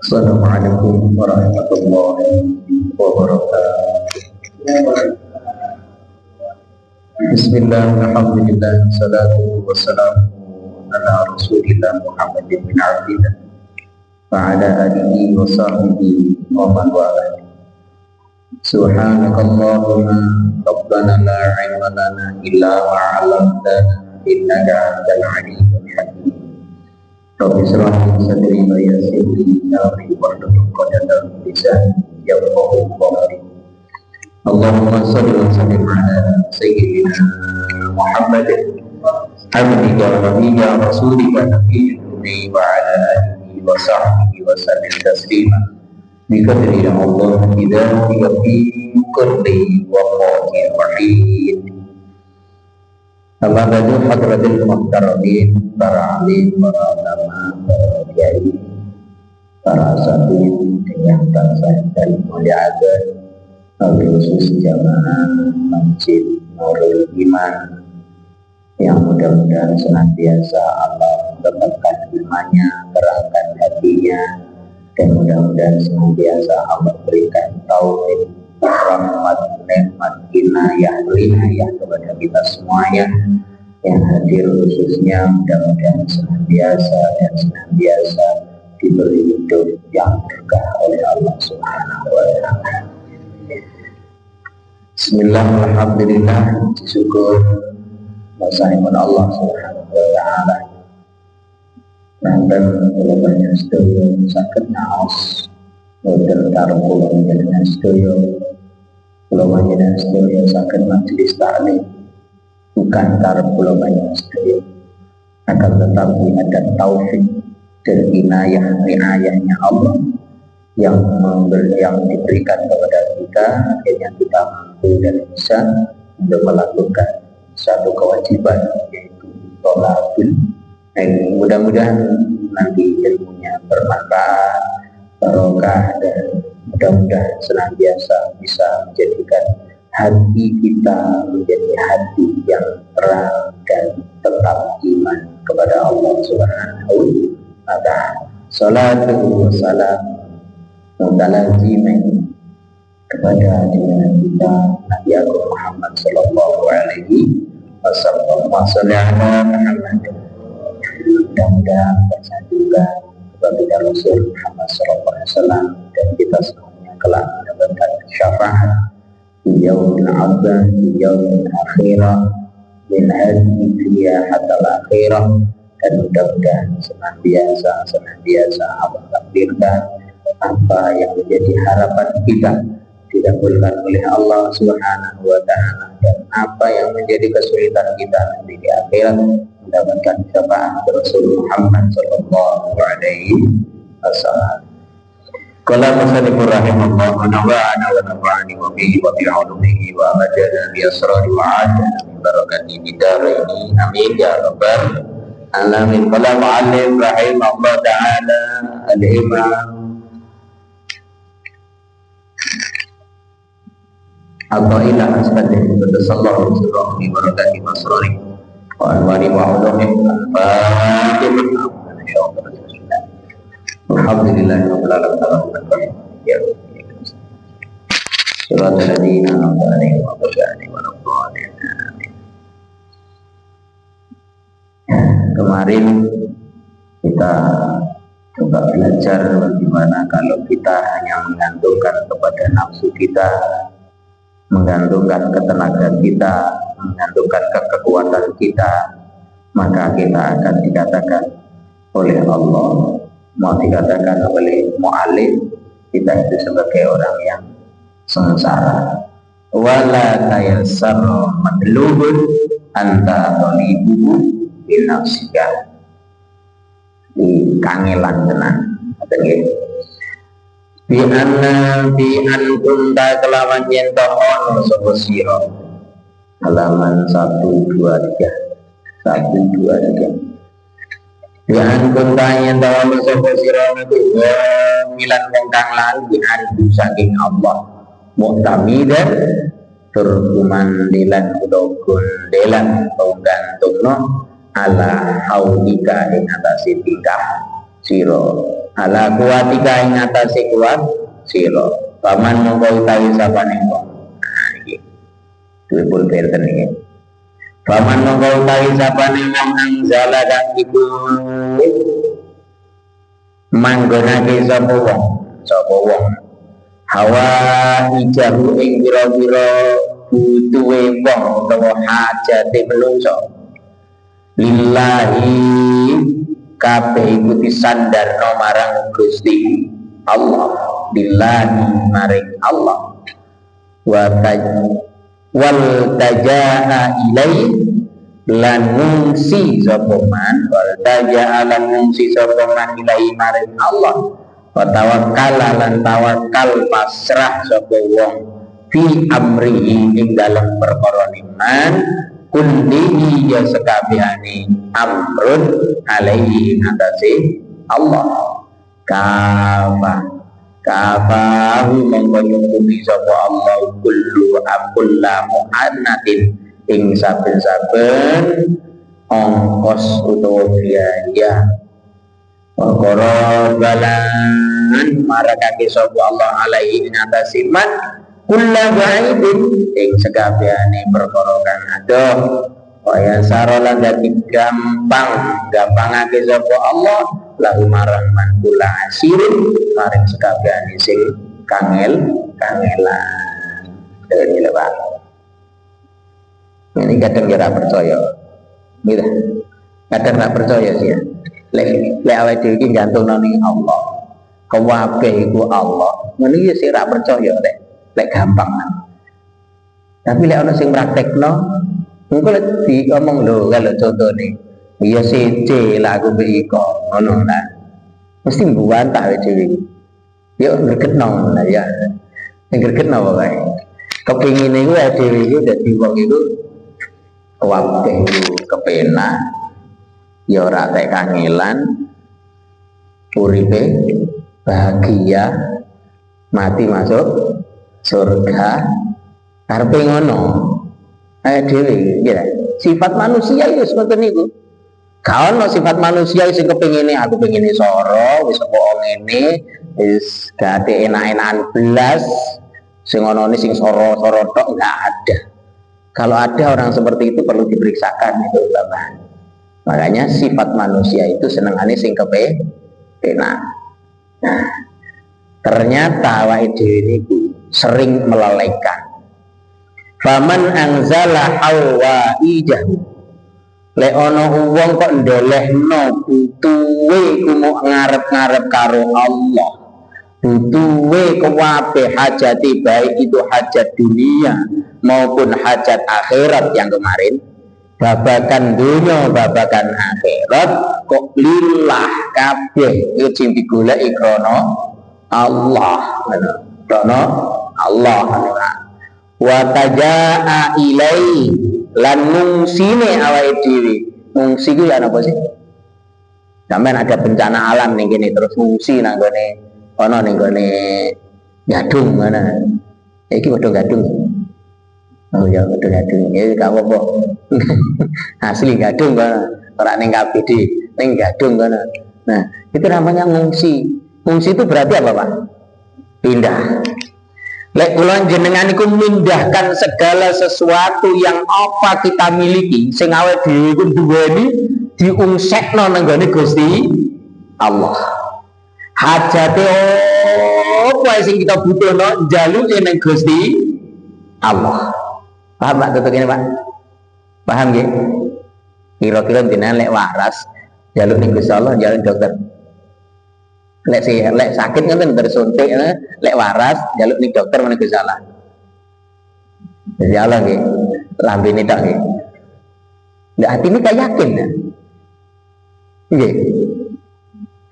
Assalamualaikum warahmatullahi wabarakatuh. Bismillah, alhamdulillah, salatu wassalamu ala rasulillah Muhammad bin Abdillah wa ala alihi wa sahbihi wa man wala. Subhanakallahumma rabbana la ilma lana illa ma 'allamtana innaka antal alimul hakim. Rabbi shrah li sadri wa yassir li amri wahlul 'uqdatam min lisani yafqahu qawli. Allahumma shalli wa sallim ala sayyidina Muhammadin abdika wa nabiyyika rasulika nabiyyi wa ala alihi wa sahbihi wa sallim taslima bi qadri Allah idza fi kulli waqtin wa hin. Amma ba'du, hadratil muhtaramin, para alim, para ulama, para kiai, para asatidz yang saya dan muliakan, khusus jamaah Masjid Nurul Iman yang mudah-mudahan senantiasa Allah mendapatkan imannya, terangkan hatinya, dan mudah-mudahan senantiasa Allah berikan taufik, rahmat, nikmat, inayah kepada kita semuanya yang hadir, khususnya mudah-mudahan senantiasa diberi hidup yang berkah oleh Allah Subhanahu wa Ta'ala. Bismillah, alhamdulillah, syukur masahimun Allah Subhanahu wa Ta'ala. Nanti kalau banyak studio sakit naos model taruh pulau menjadikan studio, pulau menjadikan studio sakit majelis taklim, bukan taruh pulau banyak studio, akan tetapi ada taufik dan inayah riayahnya Allah yang diberikan kepada kita, akhirnya kita mampu dan bisa untuk melakukan satu kewajiban, yaitu tholabul ilmi. Mudah-mudahan nanti ilmunya bermanfaat, barokah, dan mudah-mudahan senantiasa bisa menjadikan hati kita menjadi hati yang terang dan tetap iman kepada Allah Subhanahu wa Ta'ala. Salatu wassalamu mutalazimin kepada junjungan kita Nabi Agung Muhammad sallallahu alaihi wasallam. Mudah-mudahan bersandingkan kepada Rasul Muhammad sallallahu alaihi wasallam dan kita semuanya kelak mendapatkan syafaat di yaumil adzah, di yaumil akhirah, min hadhihi dunya hatta akhirah, dan mudah-mudahan senantiasa Allah takdirkan apa yang menjadi harapan kita dikabulkan oleh Allah Subhanahu wa Ta'ala, dan apa yang menjadi kesulitan kita nanti di akhirat mendapatkan syafaat Rasul Muhammad sallallahu alaihi wasallam. Qala musannifur rahimahullah wa nafa'ana wa nafa'ani wa bihi wa bi'ulumihi wa amadana bi asrari wa adana min barakati bidaraini amin ya rabbal alamin. Qala mu'allim rahimahullah ta'ala al-imam Al-Qa'ilah Asfadih Sallallahu alaihi wasallam bi barakati masrari wa anwari wa ulumi al-Fatihah. Alhamdulillah rabbil alamin. Ya Surat al-Ladina Al-Qur'ani wa Al-Qur'ani wa Al-Qur'ani. Kemarin kita coba belajar bagaimana kalau kita hanya menggantungkan kepada nafsu kita, menggantungkan ketenagaan kita, menggantungkan kekuatan kita, maka kita akan dikatakan oleh Allah, mau dikatakan oleh mu'alim, kita itu sebagai orang yang sengsara. Wala tayassar madlubun anta talibuhu binafsika. Di kangelan tenan katanya bi an kunta kelawan yen to ono sapa sira. Halaman 123 bi an kunta yen to ono sapa sira niku milan wong kang lali andu saking Allah muktamidan tur kumandilan utawa gondelan utawa gantungno ala haulika ing atase tingkah sira ala kuwatika ing atase kuat sira. Paman mongko utawi sapane wong. Nah iki. Duwe pulpen iki. Paman mongko utawi sapane wong anzala kang iku manggonake sapa wong hawa ijahu ing pira-pira butuhe wong utawa hajate menungso lillahi kabeh iku disandarno marang Gusti Allah billahi maring Allah wal tajaa ilai lan ngungsi sapa man wal tajaa lan ngungsi sapa man ilai maring Allah wa tawakkal lan tawakal pasrah sapa wong fi amrihi ing dalam perkara iman kullihi ya sekabehane amrun alaihi atase Allah kafahu mongko nyukumi sapa Allah kullu mu'annatin ing saben-saben ongkos utawa biaya perkara balan marakake sapa Allah alaihi ing atase man kulla ba'idin ing sekabehane perkara kang adoh kaya sarolan dadi gampangake sapa Allah lahu marang man kula asirin maring sekabehane sing kangelan ini lho Pak. Ini kadang ora percaya gitu kadang gak percaya sih ya lek awake dhewe iki gantungno ning Allah kabeh iku Allah ngene iki sing ora percaya lek gampang tapi lek ana sing praktekno engko lek diomong lho kalau contone iya sece lah aku mbek iko ngono nah mesti mbantah dhewe yo gregetno lah ya sing gregetno wae kepingine iku dhewe iku dadi wong iku kabeh kepenak ya ora tek kangelan uripe bahagia mati masuk surga karepe ngono ae dhewe ya sifat manusia ya ngoten niku gak ono sifat manusia sing kepengine aku pengine soro wis kok ngene wis gak enak-enakan belas sing onone sing soro-soro tok enggak ada. Kalau ada orang seperti itu perlu diperiksakan itu Bapak. Makanya sifat manusia itu senengane sing kepenak. Nah, ternyata awake dhewe niku sering melalekan. Faman anzala hawaijahu. Lek ana wong kok ndolehno butuhe ku ngarep-ngarep karo Allah. Butuhe kabeh hajati baik itu hajat dunia maupun hajat akhirat yang kemarin babakan dunia babakan akhirat kok lillah kabeh itu sing digoleki krana Allah krana Allah wa tajaa ilai lan ngungsine awake dhewe ngungsi ku ya napa sih sampean ada bencana alam ning kene terus ngungsi nang gone ana ning gone gadung mana iki padha gadung oh ya padha gadung ya gak apa-apa asli gadung kan ora ning KBD ning gadung kan nah itu namanya ngungsi itu berarti apa Pak pindah lek kula jenengan iku mindahkan segala sesuatu yang apa kita miliki sing awake dhewe iku duweni diungsekno nang gone Gusti Allah hajate apa sing kita butuhno njaluke nang Gusti Allah. Paham Pak tutuk ini Pak? Paham nggih? Kira-kira jenengan lek waras njaluk ning Gusti Allah njaluk dokter. Lek sakit ngoten tersuntik lek waras njaluk ning dokter meneh Gusti Allah. Gusti Allah nggih, lambene tok nggih. Lek atine gak yakin ya. Nggih.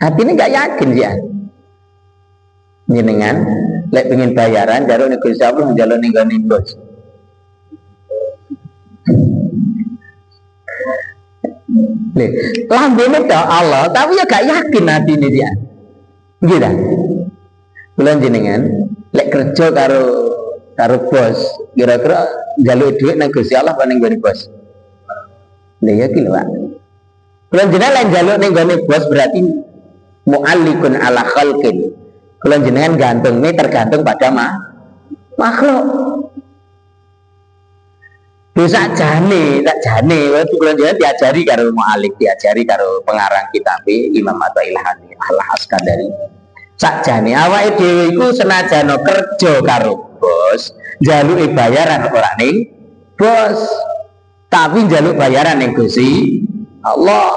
Atine gak yakin ya. Jenengan lek pengen bayaran njaluk ning Gusti Allah njaluk ning gone bos. Lambene tok Allah, tapi ya gak yakin atine dia. Nggih ta? Kula jenengan lek kerja karo bos, kira-kira njaluk dhuwit nang Gusti Allah apa ning gone bos? Lha ya ki lho, Pak. Kula jenengan lek njaluk ning gone bos berarti mu'allikun ala khalqin. Kula jenengan gantungnya tergantung pada makhluk. Dosa jane, tak jane, waktu kula jenengan diajari karo mu'allik, diajari karo pengarang kitab Imam Athaillah Al-Askandari. Sakjane awake dhewe iku senajan kerja karo bos, njaluke bayaran ora ning bos, tapi njaluk bayaran ning Gusti Allah.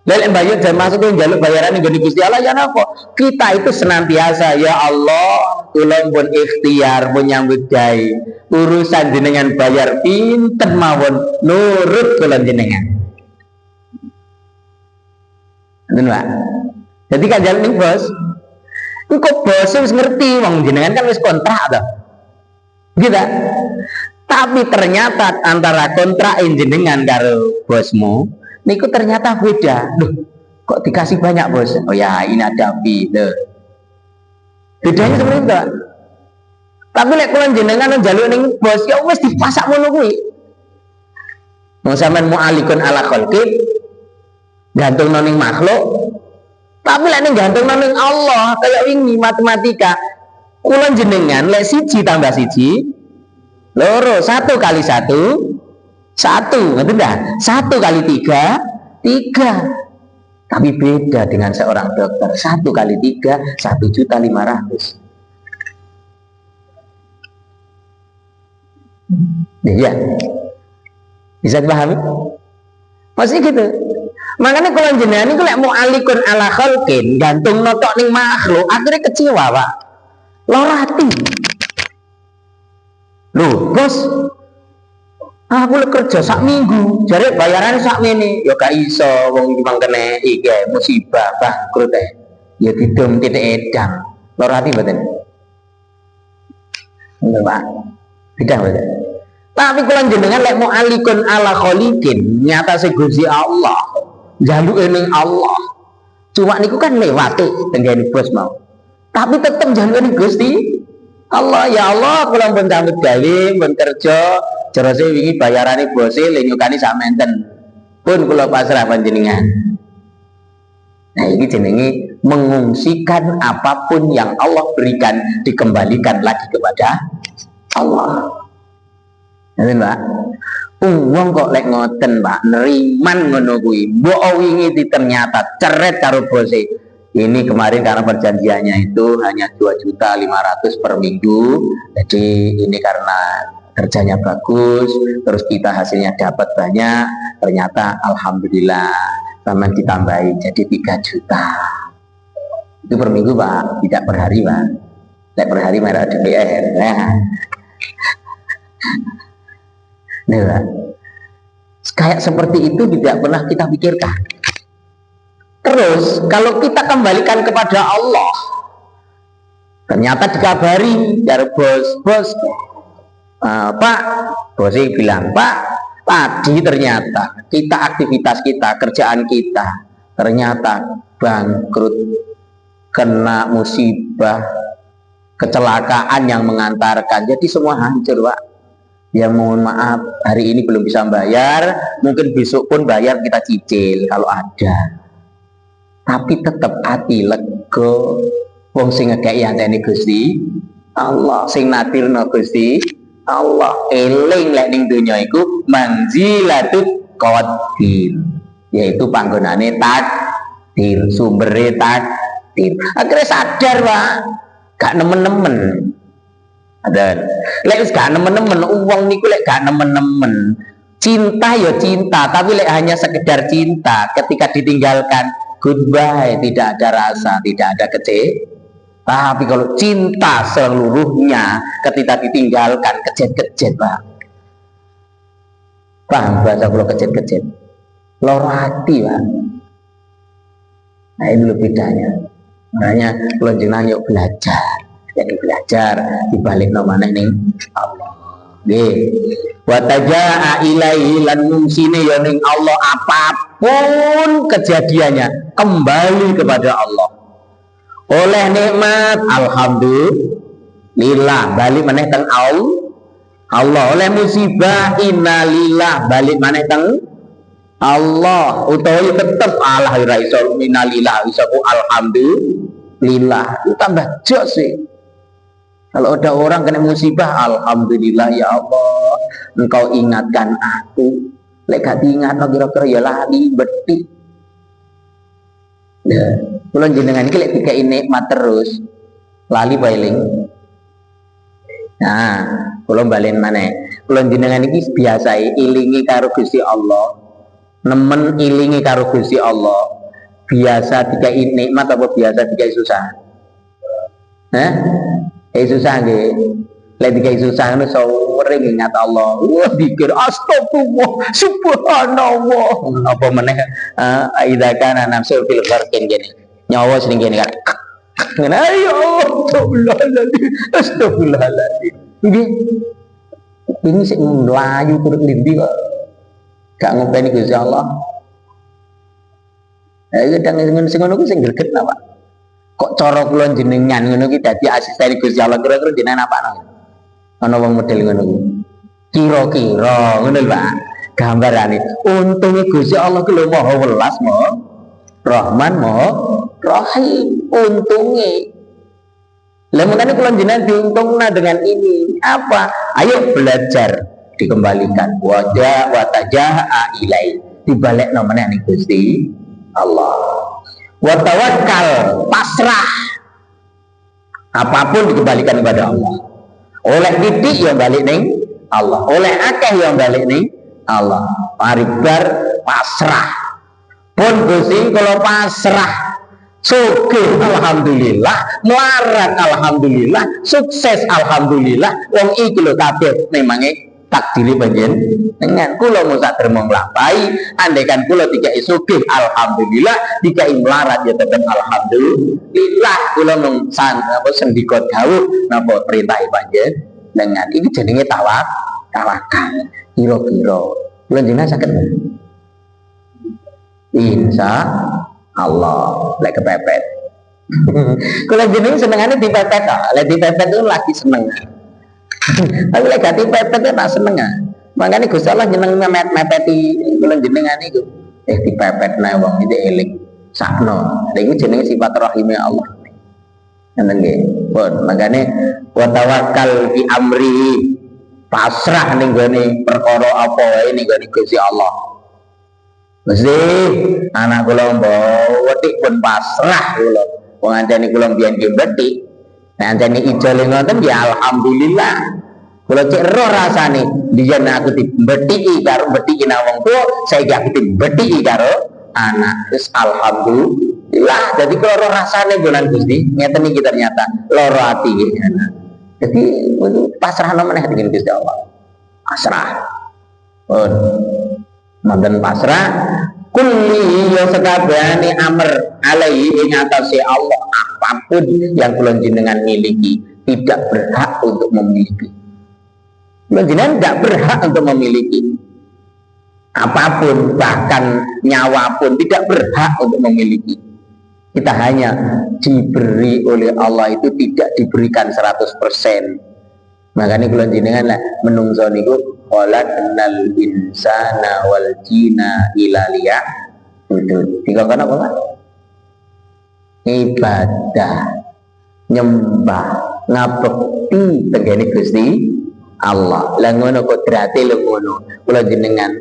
Lek bayar dan masuk itu njaluk bayaran ning Gusti Allah ya napa? Kita itu senantiasa ya Allah, kula pun ikhtiar menyambut gawe urusan jenengan bayar pinten mawon nurut kula jenengan. Ngono Pak. Jadi kan njaluk ning bos. Kok bos wis ngerti wong jenengan kan wis kontrak to. Gitu. Tapi ternyata antara kontrak jenengan karo bosmu niku ternyata beda. Loh, kok dikasih banyak bos? Oh ya, ini ada fee. Bedanya seperti itu. Tapi lek kula jenengan njaluk ning bos ya wis dipasak ngono kuwi. Wong sampean mu'alikun ala khalqi gantung ning makhluk. Tapi lek ning gantung ning Allah, kayak wingi matematika. Kula jenengan lek 1 tambah 1 loro, 1 kali 1 1, ngerti ndak? 1 kali 3 3. Tapi beda dengan seorang dokter. 1 kali 3 1.500.000. Ya, bisa dipahami? Masih gitu. Makanya kalau jenengan itu lek mu'alikun ala khalqin gantung notok ning makhluk, akhirnya kecewa Pak. Lorati. Loh, bos, aku lek kerja sak minggu, jare bayaran sak mene, ya gak iso wong iki mangkene iki musibah bangkrut ya didom titik edang. Lorati mboten. Ngono Pak. Bidang mboten. Tapi kalau jenengan lek mu'alikun ala khaliqin nyata Gusti Allah. Jaluk ning Allah. Cuma niku kan lewat tenggene bos mau. Tapi tetep jaluk ning Gusti Allah. Ya Allah, kula pun sambut gawe, pun kerja, jerose wingi bayarane bose lenyukani sak menten. Pun kula pasrah panjenengan. Nah, ini jenenge mengungsikan apapun yang Allah berikan dikembalikan lagi kepada Allah. Ngerti, Pak? Wong kok lek ngoten Pak, neriman ngono kuwi. Mbok wingi ternyata ceret karo bose. Ini kemarin karena perjanjiannya itu hanya 2.500.000 per minggu. Jadi ini karena kerjanya bagus, terus kita hasilnya dapat banyak. Ternyata alhamdulillah sama ditambahi jadi 3 juta. Itu per minggu Pak, tidak per hari Pak. Lek per hari merah DPR. Nah, kayak seperti itu tidak pernah kita pikirkan. Terus kalau kita kembalikan kepada Allah, ternyata dikabari dari bos, Pak, bosnya bilang, Pak, tadi ternyata kita aktivitas kita, kerjaan kita, ternyata bangkrut, kena musibah, kecelakaan yang mengantarkan, jadi semua hancur Pak. Ya mohon maaf, hari ini belum bisa bayar, mungkin besok pun bayar kita cicil kalau ada. Tapi tetap hati lego, wong sing ngekeki antene Gusti Allah, sing nadirno Gusti Allah, eling lek ning donya iku manzilatut qadir, yaitu panggonane takdir, sumbere takdir. Akhirnya sadar Pak, gak nemen-nemen. Ada lek wis gak nemen-nemen uang niku, lek gak nemen-nemen cinta ya cinta, tapi lek hanya sekedar cinta, ketika ditinggalkan goodbye, tidak ada rasa, tidak ada kecewa. Tapi kalau cinta seluruhnya ketika ditinggalkan kejet-kejet Pak. Paham bahasa kalau kejet-kejet? Lorati Pak. Nah ini lebih bedanya. Makanya kalau jenengan yuk belajar. Jadi belajar dibalik nomane ning Allah. Nggih. Wa tajaa ilaihi lan mumsine ya ning Allah, apapun kejadiannya kembali kepada Allah. Oleh nikmat alhamdulillah balik maneh teng Allah. Oleh musibah innalillah balik maneh teng Allah utawa tetep Allah ora iso minalillah iso alhamdulillah. Itu tambah jos sih. Kalau ada orang kena musibah, alhamdulillah ya Allah, engkau ingatkan aku. Lek gak diingat kira-kira ya lali beti. Nah, kula jenengan iki lek dikai nikmat terus lali bailing. Nah, kula balen maneh. Kula jenengan iki biasa ilingi karo Gusti Allah. Nemen ilingi karo Gusti Allah. Biasa dikai nikmat apa biasa dikai susah? Hah? Susah nggih. Lek dikai susah ngono sore ingat Allah. Wah pikir astagfirullah subhanallah. Apa meneh idza kana nafsu fil gharqin gini. Nyawa sing gini kan. Ngene ayo astagfirullahaladzim. Ini sing mlayu turut lindi kok. Gak ngopeni Gusti Allah. Kadang sing ngono ku sing greget apa? Kok cara kula jenengan ngono ki dadi asisten Gusti Allah kira-kira jenengan apano? Ana wong model ngono ku. Kira-kira ngono lho, Pak. Gambarane untunge Gusti Allah ku lho Maha Welas, Maha Rahman, Maha Rahim. Untunge. Lah makane kula jenengan diuntungna dengan ini. Apa? Ayo belajar dikembalikan wajah wa tajaa ilai. Dibalekno meneh ning Gusti Allah. Wa tawakkal, pasrah. Apapun dikembalikan kepada Allah. Oleh titik yang balik ning Allah, oleh akeh yang balik ning Allah. Paribar pasrah. Pun Gusti kalau pasrah, sugih alhamdulillah, melarat alhamdulillah, sukses alhamdulillah. Wong iki lho kabeh memange takdiri panjenengan. Kula mung sak dermo nglampahi, andaikan kula dikai sugih alhamdulillah, dikai melarat ya tetep alhamdulillah. Kula mung apa sendika dawuh napa perintah panjenengan. Iki jenenge tawakal. Kira-kira kula jenengan saged insya Allah lek kepepet. Kula jenengan senengane dipepet kok. Lek dipepet itu lagi seneng. Tapi lek gak dipepet ya tak seneng ah. Makane Gusti Allah jeneng mepeti kula jenengan iku. Dipepet nae wong iki eling sakno. Lha iku jenenge sifat rahime Allah. Ngoten nggih. Pun makane wa tawakkal fi amri. Pasrah ning gone perkara apa wae ning gone Gusti Allah. Mesti anak kula mbok wetik pun pasrah kula. Wong andene kula mbiyen ki wetik. Nah, andene ijole ngoten ya alhamdulillah. Kula cek roh rasane biyen aku dibethiki karo bethiki nang wong tuwa, saiki aku dibethiki karo anak. Wis alhamdulillah. Jadi kula roh rasane bolan Gusti, ngeten iki ternyata loro ati nggih. Jadi pasrah meneh dengan Gusti Allah. Pasrah. Oh. Manten pasrah kulli ya sekabehane amr alaihi ing atase Allah, apapun yang kula jenengan miliki tidak berhak untuk memiliki. Kula jenengan tidak berhak untuk memiliki apapun, bahkan nyawa pun tidak berhak untuk memiliki. Kita hanya diberi oleh Allah, itu tidak diberikan 100%. Makanya kula jenengan lah menungso niku khalaqnal insana wal jina ila liya. Itu dikatakan apa Pak? Ibadah, nyembah, ngabekti tengene Gusti Allah. Lah ngono kodrate lho ngono. Kula jenengan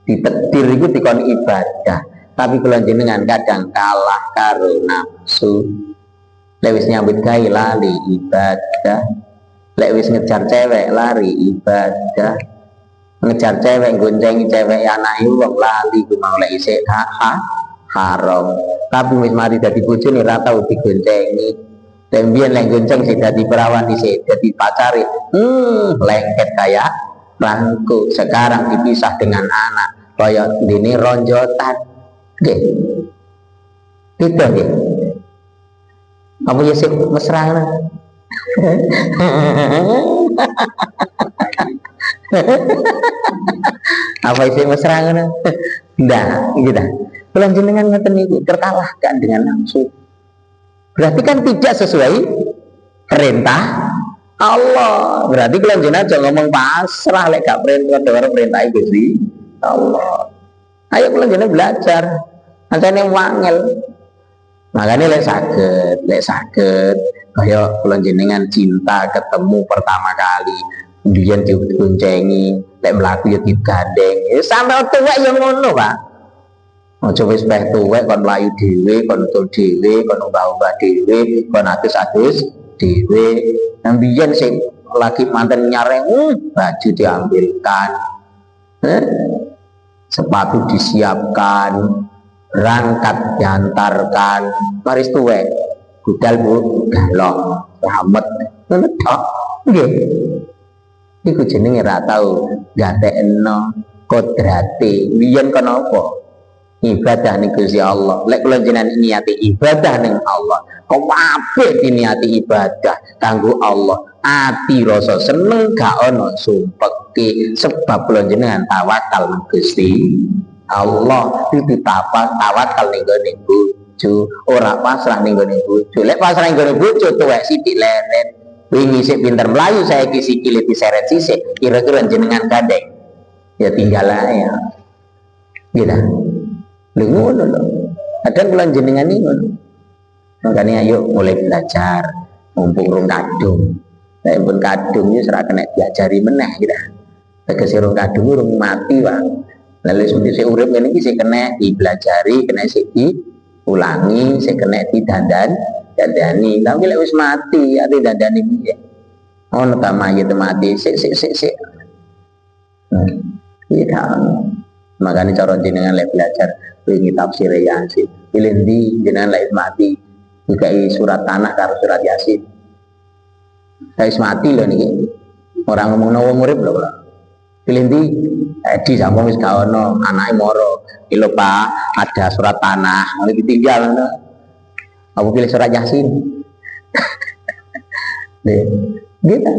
ditakdir iku dikon ibadah, tapi kula jenengan kadang kalah karo nafsu. Lek wis nyambut gawe lali ibadah. Lek wis ngejar cewek lari ibadah. Ngejar cewek goncengi cewek anake wong lali ku mau lek isih haram. Tapi wis mari dadi bojone ora tau digoncengi. Dan biyen lek gonceng sing dadi perawan isih dadi pacare. Lengket kayak bangku. Sekarang dipisah dengan anak. Kaya dene ronjotan. Nggih. Gitu nggih. Apa ya sih mesra ngono? Apa isi mesra ngono? Ndak, gitu. Kula jenengan ngoten niku terkalahkan dengan nafsu. Berarti kan tidak sesuai perintah Allah. Berarti kula jenengan aja ngomong pasrah lek gak perintah Gusti Allah. Ayo kula jenengan belajar. Ancane wangel. Makanya lek saged kaya kula jenengan cinta ketemu pertama kali, kemudian digoncengi, lek mlaku ya digandeng. Ya sampe tuwek ya ngono, Pak. Aja wis peh tuwek kon mlayu dhewe, kon tul dhewe, kon umbah-umbah dhewe, kon atus-atus dhewe. Nang biyen sing lagi manten nyareng, baju diambilkan. Sepatu disiapkan, berangkat diantarkan, maris tuwek budal Bu galok selamat ngono tok nggih. Iku jenenge ra tau gatekno kodrate biyen kenapa ibadah ning Gusti Allah. Lek kula jenengan niati ibadah ning Allah, kok apik diniati ibadah kanggo Allah, ati rasa seneng gak ono sumpeke, sebab kula jenengan tawakal nang Gusti Allah. Itu tawakal ning gone bojo, ora pasrah ning gone bojo. Lek pasrah ning gone bojo tuwek sithik leren. Wingi sik pinter mlayu saiki sikile diseret sisik, kira-kira jenengan gandeng. Ya tinggal ae ya. Gitu. Lha ngono lho. Kadang kula jenengan iki ngono. Makanya ayo mulai belajar mumpung rung kadung. Nek pun kadung iki ora kena diajari meneh gitu. Tegese rung kadung rung mati, Pak. Lalu sing urip ngene iki sing kena dipelajari, kena sik diulangi, sing kena dandani. Tapi lek wis mati, ati dandani piye? Ono ta mayit mati sik. Iya. Makanya cara jenengan lek belajar wingi tafsir Yasin. Pilih ndi jenengan lek mati dikai surat tanah karo surat Yasin. Lek mati lho niki. Ora ngomongno wong urip lho kula. Pilih ndi di sampun wis gak ono anake moro. Iki lho Pak, ada surat tanah. Ngono iki tinggal ngono. Aku pilih surat Yasin. Gitu.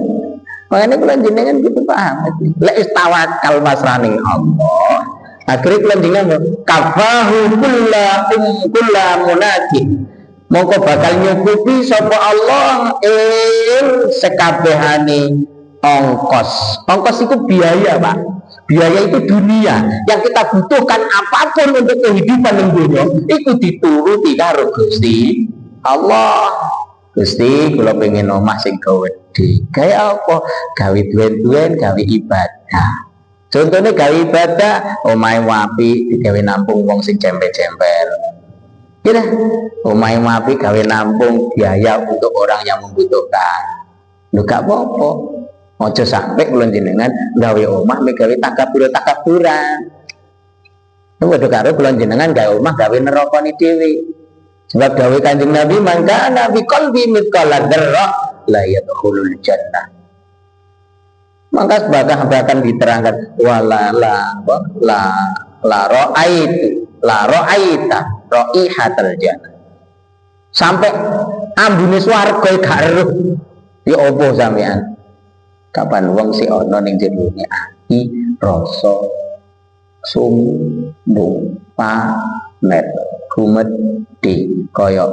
Makanya kula jenengan gitu paham. Lek wis tawakal masraning Allah, akhirnya kula jenengan kafahu kulla munakin. Mongko bakal nyukupi sapa Allah sekabehane ongkos. Ongkos itu biaya, Pak. Biaya itu dunia yang kita butuhkan apapun untuk kehidupan yang dunia itu dituruti karo Gusti Allah. Gusti kula pengen omah sing gede. Kaya apa? Gawe duwen-duwen, gawe ibadah. Contohnya gawe ibadah, omahe wapi digawe nampung wong sing cempel-cempel. Kira omahe wapi gawe nampung biaya untuk orang yang membutuhkan. Lho gak apa-apa. Ojo sampai kula jenengan gawe omah mek gawe takaburan. Lho karo kula jenengan gawe omah gawe nerokoni dhewe. Sebab gawe Kanjeng Nabi mangka nabi qalbi mithqala dzarrah la yadkhulul jannah. Maka bahkan diterangkan wala la ra'aita raihatal jannah. Sampai ambune swarga gak eruh. Ya opo sampean? Kapan wong si ana ning jerone ati rasa sumbung pamer gumedhe kaya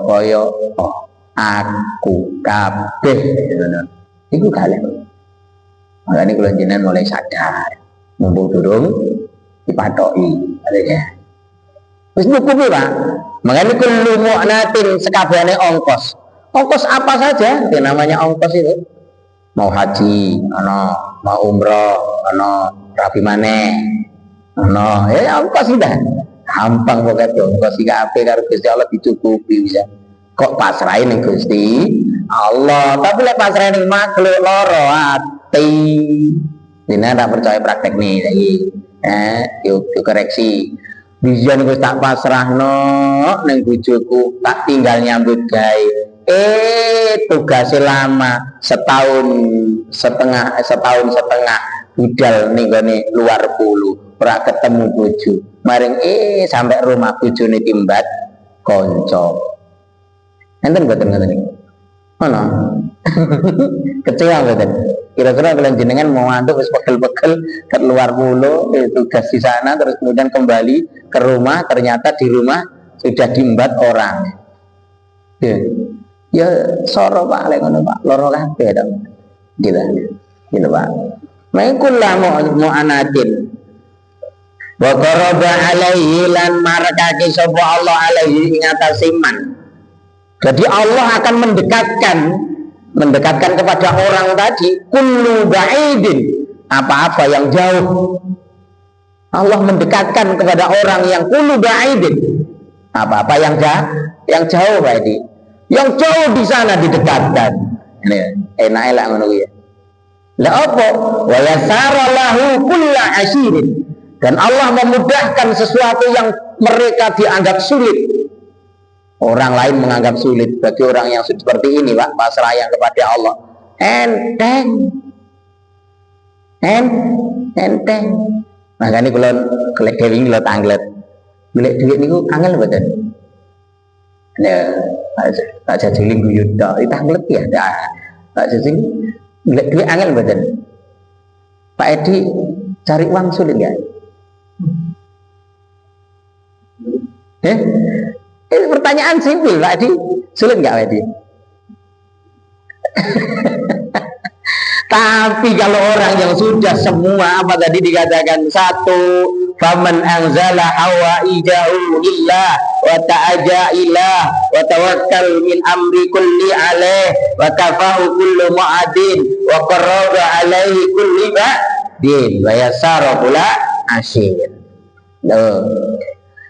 aku kabeh ngono. Iku kalih. Makane kula jenengan mulai sadar mumpung durung dipathoki ya. Wis cukup Pak. Makane kullu mu'natin sekabehane ongkos. Ongkos apa saja yang namanya ongkos itu. Mau haji, mau umroh, rapi maneh. Ya ongkos sudah. Gampang pokoke ongkos iki kabeh karo Gusti Allah dicukupi bisa. Kok pasrahin ning Gusti Allah, tapi lek pasrahin ning makhluk loro ati. Dene ora percaya praktek nih lagi. Yuk koreksi. Biyen wis tak pasrahno ning bojoku, tak tinggal nyambut gawe. Tugasnya lama setahun setengah budal ning gone luar pulau, ora ketemu bojo. Maring sampai rumah bojone timbat kanca. Enten mboten ngoten niku. Ono. Kecewa mboten. Kira-kira kalian jenengan mau ngantuk wis pegel-pegel ke luar pulau, tugas di sana terus kemudian kembali ke rumah, ternyata di rumah sudah diembat orang. Ya soro Pak lek ngono Pak, loro kabeh to. Gitu Pak. Mengkul la mu'anatin. Wa qaraba alaihi lan marakake sapa Allah alaihi ing atase man. Jadi Allah akan mendekatkan kepada orang tadi kullu ba'idin, apa-apa yang jauh. Allah mendekatkan kepada orang yang kullu ba'idin, apa-apa yang jauh tadi. Yang jauh di sana didekatkan. Ini enak lah ngono ya. La apa? Wa yasara lahu kullu asyirin. Dan Allah memudahkan sesuatu yang mereka dianggap sulit. Orang lain menganggap sulit, bagi orang yang seperti ini Pak, pasrah yang kepada Allah enteng. Makanya kalau kelek dewi ini lo tanglet, kelek duit niku angel betul. Ya, tak jajiling guyut dak, itu tanglet ya, tak jajiling kelek duit angel betul. Pak Edi cari uang sulit nggak? Ini pertanyaan simpel Pak Edi, sulit nggak Pak Edi? Tapi kalau orang yang sudah semua apa tadi dikatakan satu, faman anzala hawaijahu lillah wa ta'aja ilah wa tawakkal min amri kulli alaih wa kafahu kullu mu'adin wa qarraba alaihi kulli ba'din wa yasara pula asyir.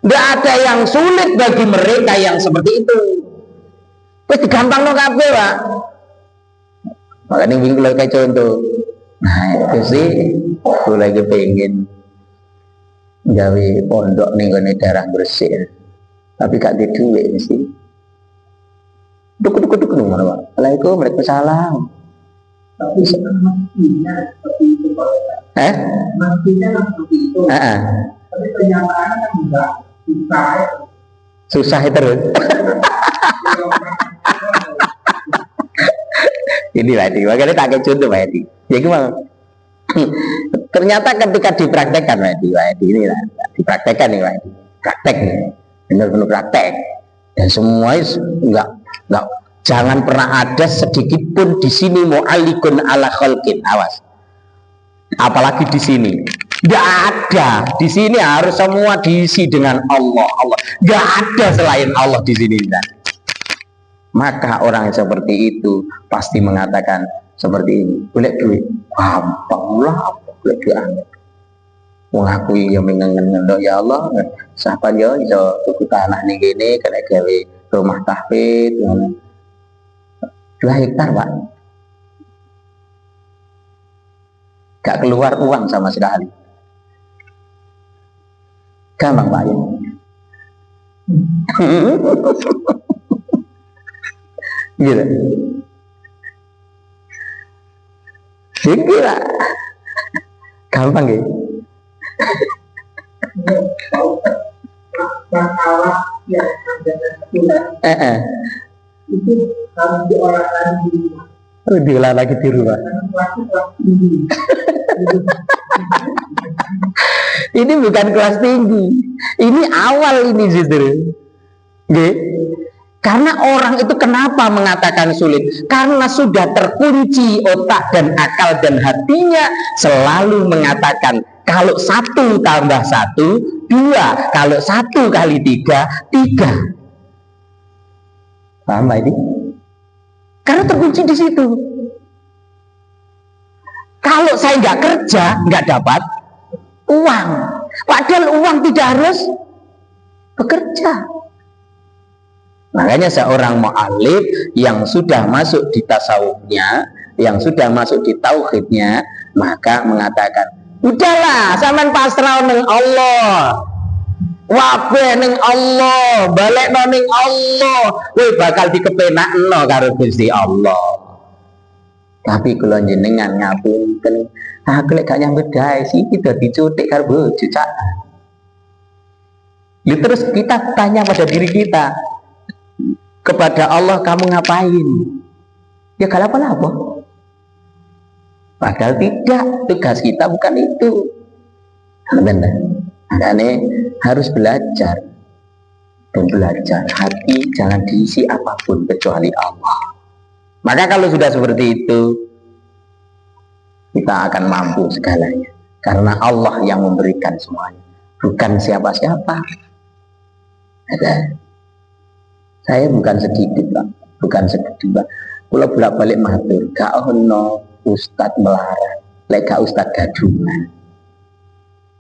Nggak ada yang sulit bagi mereka yang seperti itu. Wis gampang no kabeh, Pak. Makanya bingung kayak contoh. Nah itu sih gue lagi pengen gawe pondok nih gone daerah bersih. Tapi gak di duit sih. Duk nunggu Pak. Waalaikumsalam. Tapi maksudnya seperti itu Pak. Maksudnya seperti itu. Tapi kenyataannya kan enggak. Susah terus. Ini Pak Edi, makanya tak contoh Pak Edi. Ya gimana? Ternyata ketika dipraktekkan Pak Edi ini lah, dipraktekkan nih Pak Edi, praktek nih, benar-benar praktek. Dan semua enggak, jangan pernah ada sedikit pun di sini mu'alikun ala khalqin, awas. Apalagi di sini, enggak ada. Di sini harus semua diisi dengan Allah. Enggak ada selain Allah di sini. Maka orang yang seperti itu pasti mengatakan seperti ini, boleh duit gampang lah, boleh duit angin mengakui yang mengengen ya Allah, siapa ya iso tuku tanah nih gini kena gawe rumah tahfidz 2 hektar Pak, gak keluar uang sama sekali, gampang Pak ya. Gitu. Gila. Gampang ya. Masalah yang ada itu harus diolah lagi di rumah. Diolah lagi di rumah. Ini bukan kelas tinggi. Ini awal ini justru. Karena orang itu kenapa mengatakan sulit? Karena sudah terkunci otak dan akal dan hatinya selalu mengatakan kalau 1 tambah 1 2, kalau 1 kali 3 3. Paham ini? Karena terkunci di situ. Kalau saya nggak kerja nggak dapat uang, padahal uang tidak harus bekerja. Makanya seorang mu'alif yang sudah masuk di tasawufnya, yang sudah masuk di tauhidnya, maka mengatakan, udahlah, sampean pasrah ning Allah, wabeh ning Allah, balik ning Allah, kowe bakal dikepenakno karo Gusti Allah. Tapi kula jenengan ngapunten, aku lek gak nyambut gawe sih kita dicutik karo bojo cak. Terus kita tanya pada diri kita, kepada Allah kamu ngapain? Ya gak apa-apa. Padahal tidak, tugas kita bukan itu. Benar. Makanya harus belajar. Dan belajar, hati jangan diisi apapun kecuali Allah. Maka kalau sudah seperti itu, kita akan mampu segalanya. Karena Allah yang memberikan semuanya. bukan siapa-siapa. Ada. Saya bukan sedikit Pak, bukan sedikit Pak. Kalau bolak-balik matur, gak ono ustad melarat, lek gak ustad gadungan.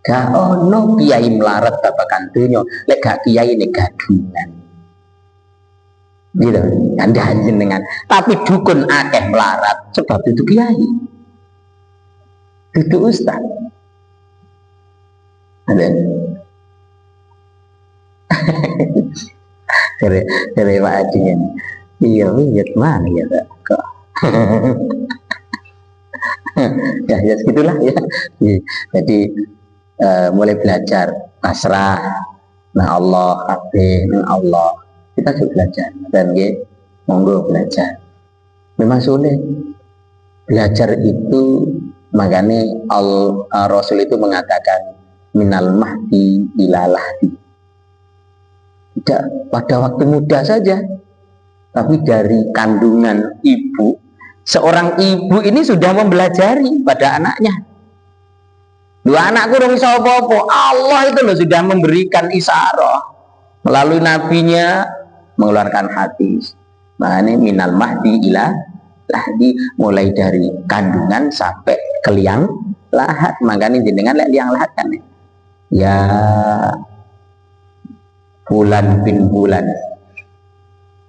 Gak ono kiai melarat babakan dunya, lek gak kiai ini gadungan. Gitu, Anda jenengan. Tapi dukun akeh melarat, sebab itu kiai. Itu ustad. Ada. dari Pak Adi ini. Iya, lihat mana ya kok. ya segitulah ya. Jadi mulai belajar pasrah nah Allah, habis nah Allah. Kita juga belajar dan monggo belajar. Memang sulit belajar itu, makanya Rasul itu mengatakan minal mahdi ila lahdi. Tidak pada waktu muda saja, tapi dari kandungan ibu, seorang ibu ini sudah mempelajari pada anaknya. Dua anakku dong iso apa-apa, Allah itu loh sudah memberikan isyarah melalui nabinya, mengeluarkan hadis. Makanya minal mahdi ila lahdi, mulai dari kandungan sampai ke liang lahat. Makanya jenengan liang lahat kan ya, bulan bin bulan.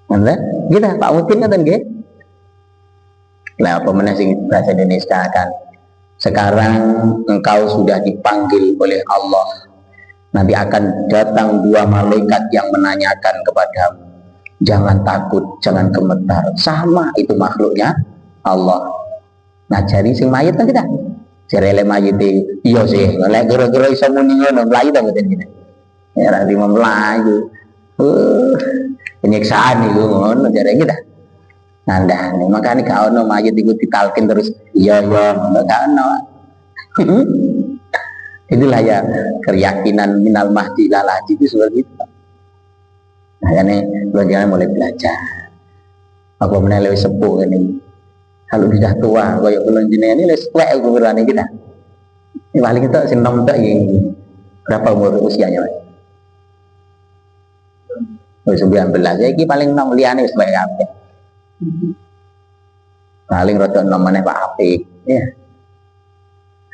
Mana? Kita Pak Mutin kan nggih. Lah apa meneh sing bahasa Indonesia kan. Sekarang engkau sudah dipanggil oleh Allah. Nanti akan datang dua malaikat yang menanyakan kepadamu. Jangan takut, jangan gemetar. Sama itu makhluknya Allah. Nah, jari sing mayit ta kita. Jare le mayit iya sih. Lek kira-kira iso muni ngono, mlayu ta mboten kita. Ya ra lima melayu. Penyiksaan itu ngono jare kita. Nandang, makanya gak ono mayit iku ditalkin terus iya gak ono. Itulah ya keyakinan minal mahdi ila lahdi itu seperti itu. Makanya jangan mulai belajar. Apa menelai sepuh ini. Kalau sudah tua, kayak belum jenengan ini tuwek ukurannya kita. Ini paling itu sing nom tak ini. Berapa umur usianya, Mas? 19. Iki paling nom liyane wis bae kabeh. Paling rada nom meneh Pak Apik, ya.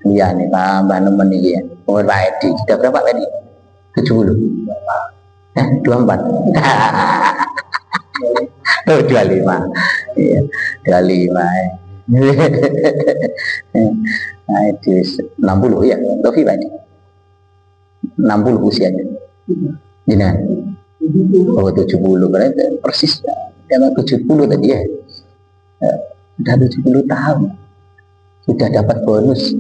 Liyane tambah nemen iki ya. Umur Pak Edi, sudah berapa Pak Edi? 70. 24. Oh, 25. Iya, 25. Nah, itu 60 ya. Tofi Pak Edi. 60 usianya. Jenengan. Oh, 70 berarti persis. Dia 70 tadi ya. Sudah 70 tahun. Sudah dapat bonus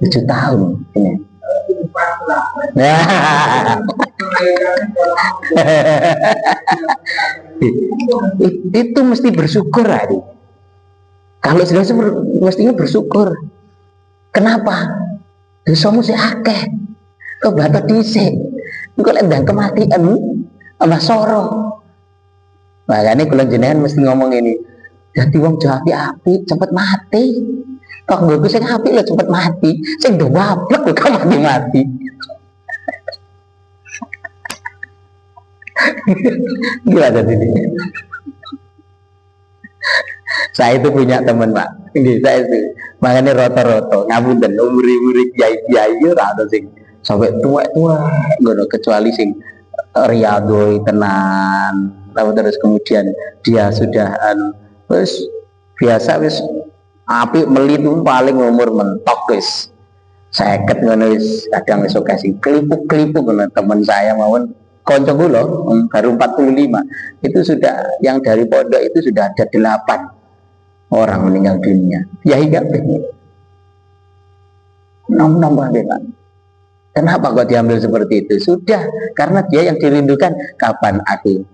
7 tahun ini. Itu mesti bersyukur hari. Kalau sudah mestinya bersyukur. Kenapa? Dosamu sih akeh. Kok batok dhisik. Engko lek ndang kematian tambah soro. Makanya kalau jenengan mesti ngomong ini. Jadi wong jahat api cepet mati. Kok nggo sing apik lho cepet mati. Sing do wablek kok mati. Gila tadi ini. Saya itu punya teman Pak. Ini saya itu. Makanya roto-roto ngapunten umur-umur kiai-kiai ora ada sing sampai tua-tua ngono kecuali sing riyadhoi tenan. Lalu terus kemudian dia sudah wis biasa wis apik melitu paling umur mentok wis 50 ngono wis kadang iso kasih kelipuk-kelipuk ngono teman saya mawon kanca kula baru 45 itu sudah yang dari pondok itu sudah ada 8 orang meninggal dunia. Ya hingga nom-nom banget Pak. Kenapa kok diambil seperti itu? Sudah karena dia yang dirindukan kapan aku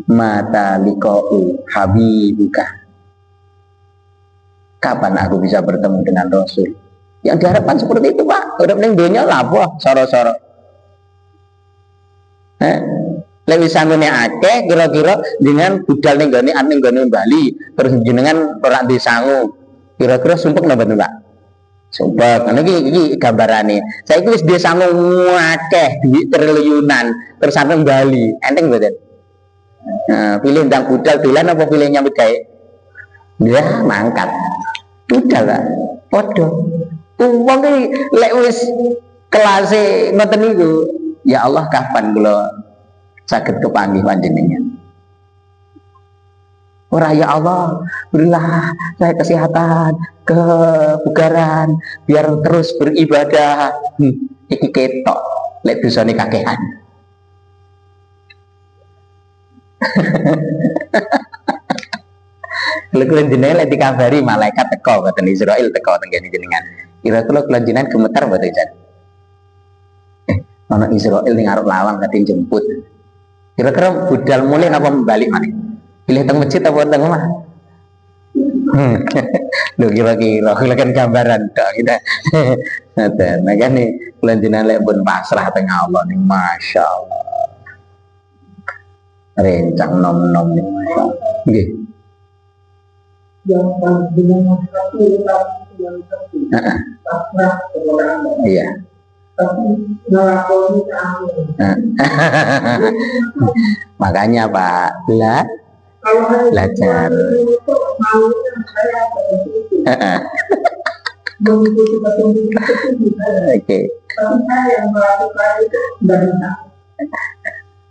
mata liqa'u habibuka. Kapan aku bisa bertemu dengan Rasul? Yang diharapkan seperti itu Pak. Udah mending dunia lah apa? Soro-soro. Lebih sanggune akeh kira-kira dengan budal ning gone Bali terus jenengan ora disangu. Kira-kira sumpek napa Pak? Coba kan iki gambarane. Saiki wis desa akeh duit triliunan terus sampe Bali. Enteng mboten? Nah, pilih ndang budal dolan apa pilih nyambut gawe? Ya, mangkat. Budal lah. Padha. Wong iki lek wis kelase ngoten niku, ya Allah kapan kula saged kepanggih panjenengan. Ora ya Allah, berilah saya kesehatan, kebugaran, biar terus beribadah. Iki ketok, lek dosane kakehan. Lek kula jenengan lek dikabari malaikat teko boten Israil teko teng kene jenengan. Kira-kira kula jenengan gemetar boten jan? Ana Israil ning arep lawang kate jemput. Kira-kira budal mulai napa balik maneh? Pilih teng masjid apa teng omah? Lho kira-kira kula kan gambaran tok kita. Ngoten. Makane kula jenengan lek pun pasrah teng Allah ning masyaallah. Rencang nom-nom ning masyaallah. Nggih. Yang dengan satu yang satu pasrah kepada Allah. Iya. Tapi melakoni keagungan. Makanya Pak, belajar. Maunya saya seperti itu. Mengikuti petunjuk itu saya. Oke. Tapi saya yang melakukan itu tidak bisa.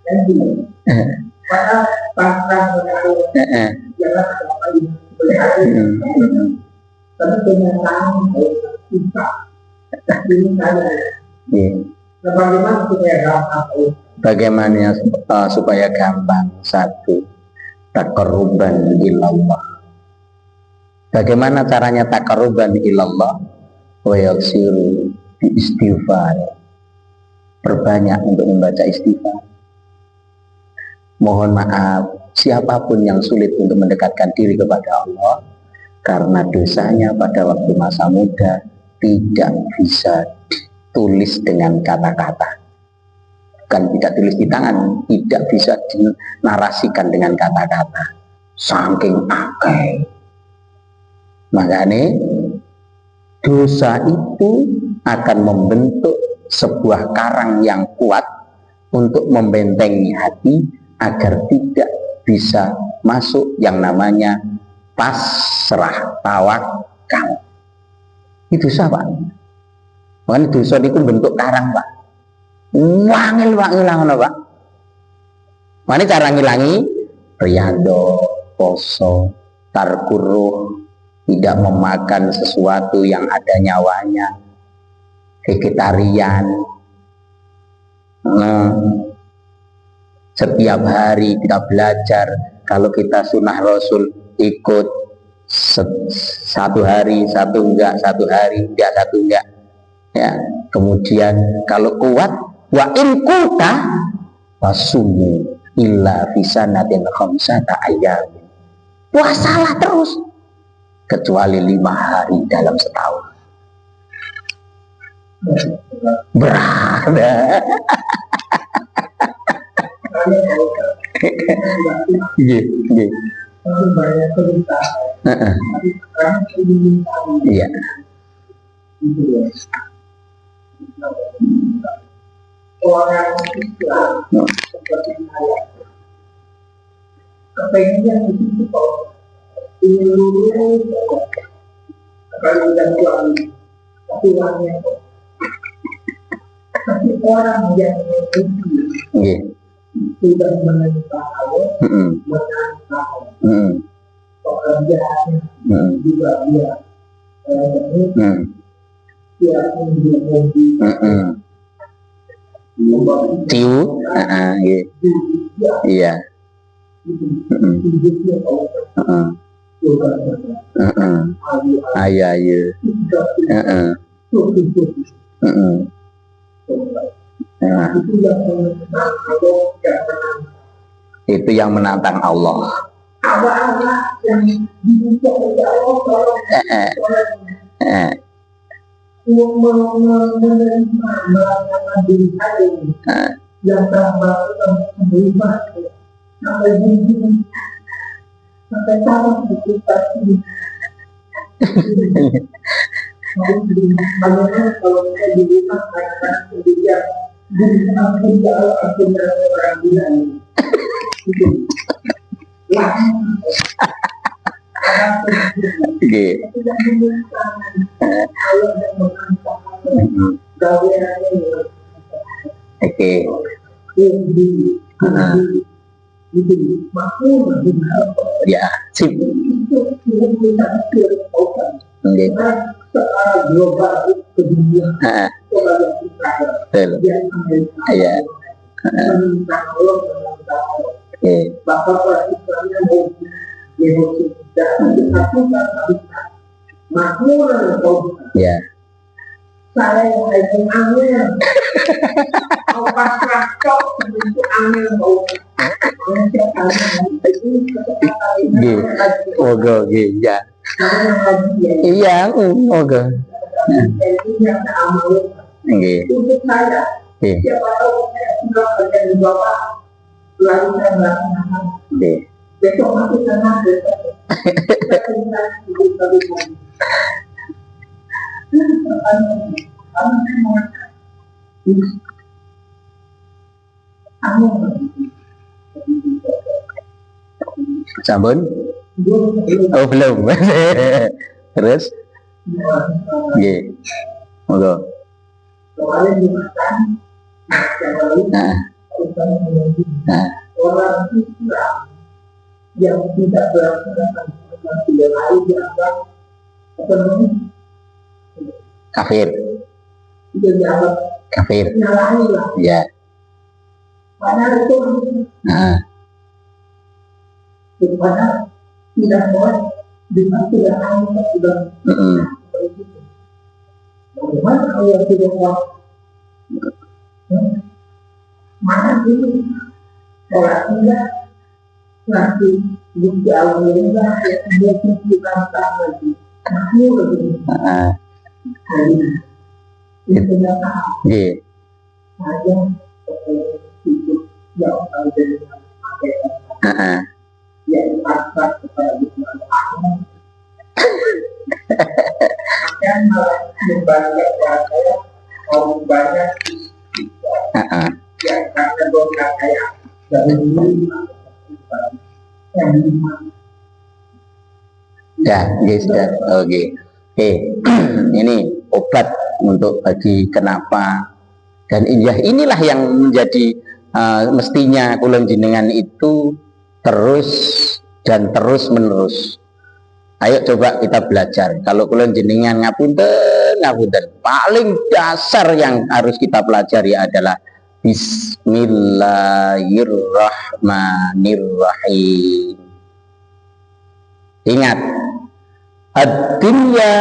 Dan gitu. Padahal pasrah kepada Allah. Jangan apa ini. Tapi kenyataan saya bisa. Ini saya. Nah, bagaimana supaya gampang? Bagaimana supaya gampang? Satu, taqarruban ilallah. Bagaimana caranya taqarruban ilallah? Wa yaksiru bi istighfar. Perbanyak untuk membaca istighfar. Mohon maaf siapapun yang sulit untuk mendekatkan diri kepada Allah karena dosanya pada waktu masa muda tidak bisa tulis dengan kata-kata, kan tidak tulis di tangan, tidak bisa dinarasikan dengan kata-kata, saking akeh. Makanya dosa itu akan membentuk sebuah karang yang kuat untuk membentengi hati agar tidak bisa masuk yang namanya pasrah tawakal. Itu siapa? Makanya dosa itu bentuk karang Pak. Wangil ngono Pak. Makanya cara ngilangi riyadho, poso, tarkuruh, tidak memakan sesuatu yang ada nyawanya, vegetarian. Setiap hari kita belajar, kalau kita sunnah Rasul ikut satu hari, satu enggak, satu hari enggak, satu enggak. Ya, kemudian kalau kuat wa in kuta wasumu illa fisanatin khamsata ayyam. Puasalah terus kecuali 5 hari dalam setahun. Berat. Iya. Orang Islam seperti saya kepengennya itu ingin lulus kalau udah suami tapi uangnya tapi orang yang memiliki sudah menerima Allah menangkap pekerjaannya juga dia dia Tiu, iya, ayo, itu yang menantang Allah. Yang terbaru menerima sampai gigi sampai tangan itu pasti Bagaimana kalau saya di rumah kadang-kadang kemudian di aku orang bilang itu lah Oke. tidak menyesal kalau yang mengatakan gaweannya Oke. itu makmur Ya, sip. itu kita Oke. secara global ke dunia sebagai kita yang Amerika Iya. menentang Allah menentang Allah. Oke. Bahkan orang Islamnya mau genosida disatukan habiskan makmur atau Ya. saya yang lagi angin mau pasrah cok bentuk angin mau manusia angin ini kesempatan ini Oke, oke, ya. saya yang lagi ya Iya, oke. itu yang saya amal Oke. untuk saya Oke. siapa tahu saya sudah kerja di Bapak lalu saya melaksanakan Oke. besok masih sana besok kita tinggal di Bapak Sampun? Oh, belum. Terus? Oke. Oke. kemarin dimakan Nah. Nah. orang Islam yang tidak melaksanakan tidak lain dianggap apa namanya Kafir. tidak dianggap Kafir. nyalahi lah Ya. padahal itu Nah. daripada tidak boleh dengan tidak hanya sudah bagaimana kalau yang tidak boleh mana itu orang tidak nanti bukti alhamdulillah yang dia tentang lagi makmur lagi itu ternyata Iya. saja itu yang akan jadi yang pasrah kepada Tuhan akan malah membaca saya mau banyak yang karena dosa saya dari dulu yang lima Ya, guys, oke. Ini obat untuk bagi kenapa dan inilah yang menjadi mestinya kulon jenengan itu terus dan terus menerus. Ayo coba kita belajar. Kalau kulon jenengan ngapunten, paling dasar yang harus kita pelajari adalah Bismillahirrahmanirrahim. Ingat, ad-dunya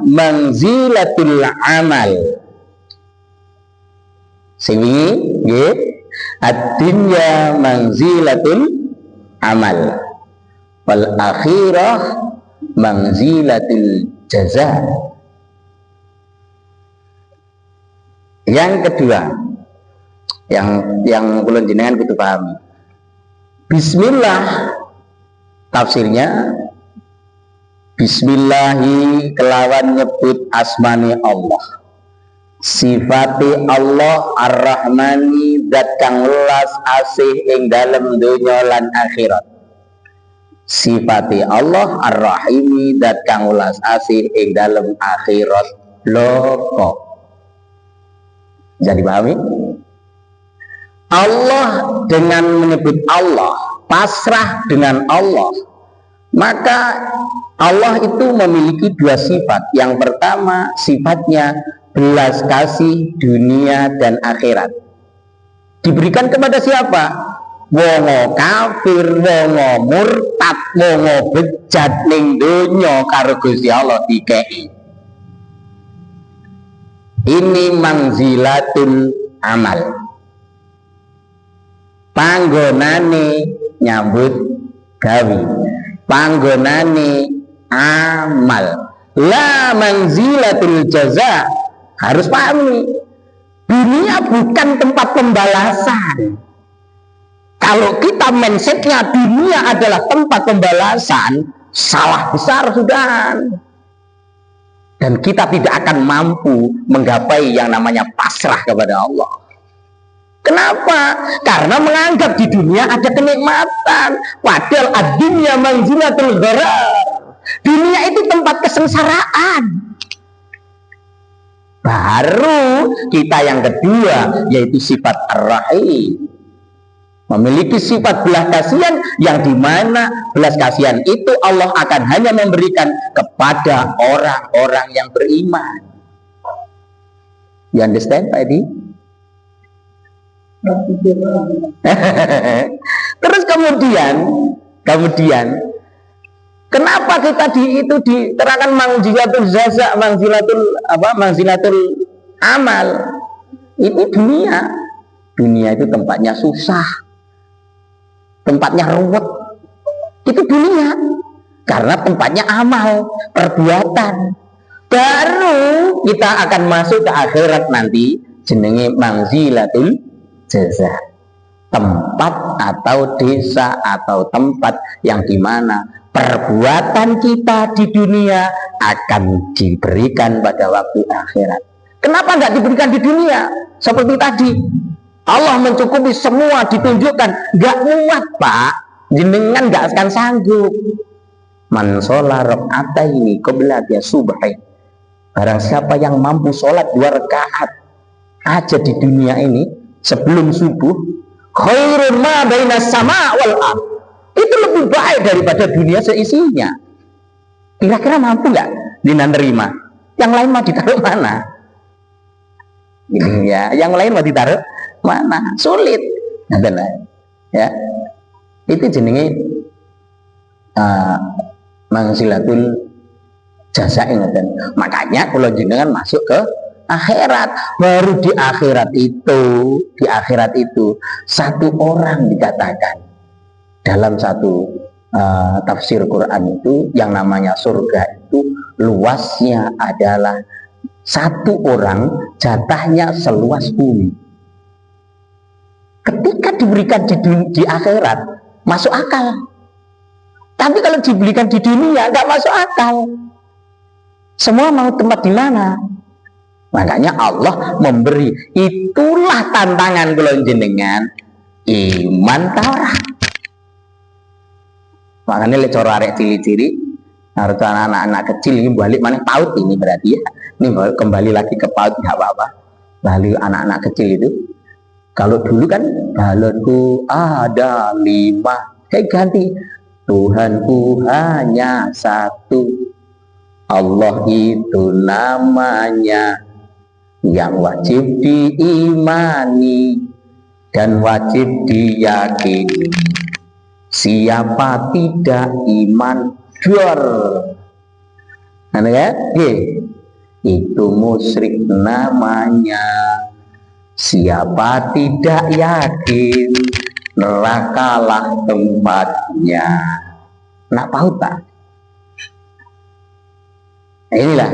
manzilatul amal. Sing wingi nggih, ad-dunya manzilatul amal. Wal akhirah manzilatul jaza. Yang kedua, yang kula jenengan kudu pahami. Bismillah tafsirnya Bismillahi kelawan nyebut asmani Allah, sifati Allah Ar-Rahmani zat kang welas asih ing dalem donya lan akhirat. Sifati Allah Ar-Rahimi zat kang welas asih ing dalem akhirat loko. Jadi pahami? Allah dengan menyebut Allah, pasrah dengan Allah, maka Allah itu memiliki dua sifat. Yang pertama sifatnya belas kasih dunia dan akhirat. Diberikan kepada siapa? Wongo kafir, wongo murtad, wongo bejat ning donya karo Gusti Allah dikei. Ini manzilatul amal. Panggonane nyambut gawe. Panggonane amal. La manzilatul jaza. Harus pahami, dunia bukan tempat pembalasan. Kalau kita mindsetnya dunia adalah tempat pembalasan, salah besar sudah. Dan kita tidak akan mampu menggapai yang namanya pasrah kepada Allah. Kenapa? Karena menganggap di dunia ada kenikmatan. Padahal ad-dunya manzilatul gharar. Dunia itu tempat kesengsaraan. Baru kita yang kedua, yaitu sifat ar-rahim, memiliki sifat belas kasihan, yang dimana belas kasihan itu Allah akan hanya memberikan kepada orang-orang yang beriman. You understand, Pak Edi? Terus kemudian kenapa kita diterangkan manzilatul jaza, manzilatul amal? Itu dunia itu tempatnya susah, tempatnya ruwet. Itu dunia, karena tempatnya amal, perbuatan. Baru kita akan masuk ke akhirat nanti, jenenge manzilatul jaza, tempat atau desa atau tempat yang dimana perbuatan kita di dunia akan diberikan pada waktu akhirat. Kenapa nggak diberikan di dunia? Seperti tadi, Allah mencukupi semua, ditunjukkan, nggak muat Pak, jenengan nggak akan sanggup. Man sholat raka'ataini qabla subhi, barang siapa yang mampu sholat 2 rakaat aja di dunia ini sebelum subuh, khairun ma bainas sama wal ard, itu lebih baik daripada dunia seisinya. Kira-kira mampu nggak Dina nerima? Yang lain mau ditaruh mana? Ini ya, yang lain mau ditaruh mana? Sulit. Ya, itu jenenge manzilatul jaza. Makanya kalau jenengan masuk ke akhirat, baru di akhirat itu satu orang dikatakan dalam satu tafsir Quran itu, yang namanya surga itu luasnya adalah satu orang jatahnya seluas bumi. Ketika diberikan di akhirat masuk akal, tapi kalau diberikan di dunia nggak masuk akal. Semua mau tempat di mana? Makanya Allah memberi, itulah tantangan kula jenengan, iman Taurat. Makanya le cara arek cili-cili, harus anak-anak kecil ini balik mana PAUD ini berarti ya. Ini kembali lagi ke PAUD, nggak apa-apa. Lalu anak-anak kecil itu, kalau dulu kan balonku ada 5, kayak ganti, Tuhanku hanya satu, Allah itu namanya, yang wajib diimani dan wajib diyakini. Siapa tidak iman dor, itu musyrik namanya. Siapa tidak yakin, nerakalah tempatnya. Nak tahu tak? Nah, inilah.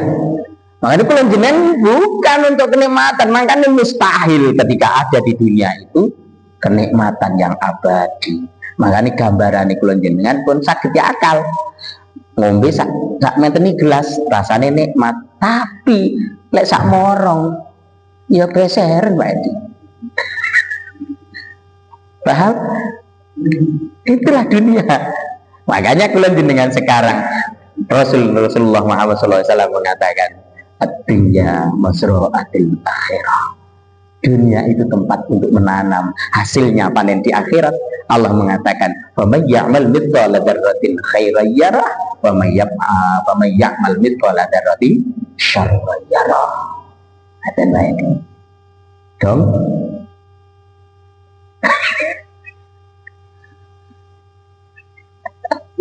Makanya kalau jenengan bukan untuk kenikmatan, makanya mustahil ketika ada di dunia itu kenikmatan yang abadi. Makanya gambaran kalau jenengan pun sakit akal, ngombe sak menteni gelas rasanya nikmat, tapi lek sak morong ya beser Mbak Edi. Paham? Itulah dunia. Makanya kalau jenengan sekarang, Rasulullah Muhammad SAW mengatakan, ad-dunya masra'atil akhirah. Dunia itu tempat untuk menanam, hasilnya panen di akhirat. Allah mengatakan, "Wa may ya'mal mithqala dzarratin khairan yarah, wa may ya'mal mithqala dzarratin syarran yarah." Ada baik. Dong.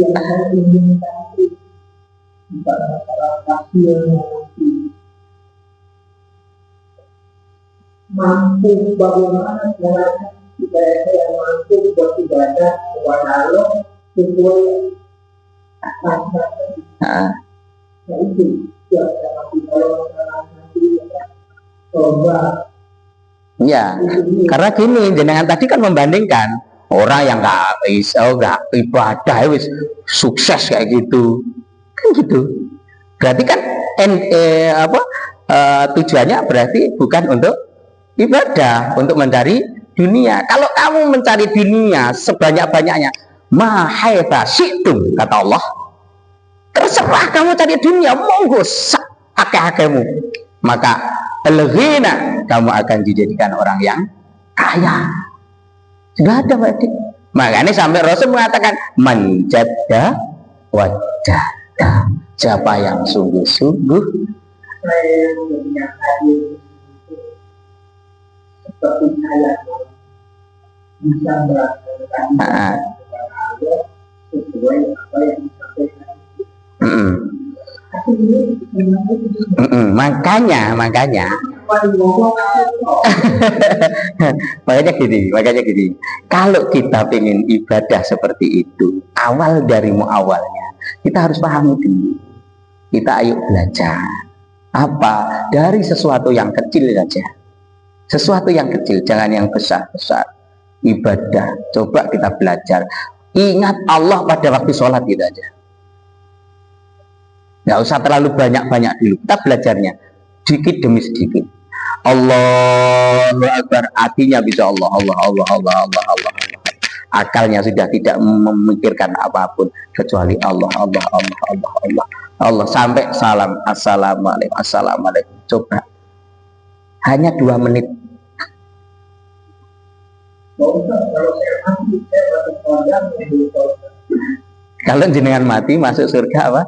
Yang saya inginkan itu masyarakat yang mampu bagaimana caranya supaya saya mampu beribadah kepada Allah sesuai atas itu yang saya kalau nanti coba. Ya, karena gini, jenengan tadi kan membandingkan orang yang nggak ibadah wis sukses kayak gitu, kan gitu. Berarti kan tujuannya berarti bukan untuk ibadah, untuk mencari dunia. Kalau kamu mencari dunia sebanyak-banyaknya, mahaitha syi'tum, kata Allah, terserah kamu cari dunia, monggo akeh-akehmu, maka al-ghina, kamu akan dijadikan orang yang kaya. Sudah ada berarti. Makanya sampai Rasul mengatakan manjadda wajada, siapa yang sungguh-sungguh seperti saya bisa merasakan sesuai apa yang disampaikan. Makanya makanya gini, kalau kita ingin ibadah seperti itu, awal dari muawalnya kita harus pahami dulu. Kita ayo belajar apa dari sesuatu yang kecil saja, sesuatu yang kecil, jangan yang besar-besar. Ibadah, coba kita belajar. Ingat Allah pada waktu sholat gitu aja. Nggak usah terlalu banyak-banyak dulu. Kita belajarnya sedikit demi sedikit. Allahu Akbar, artinya bisa Allah. Akalnya sudah tidak memikirkan apapun kecuali Allah. Sampai salam, assalamualaikum. Coba hanya 2 menit. Kalau jenengan mati masuk surga apa?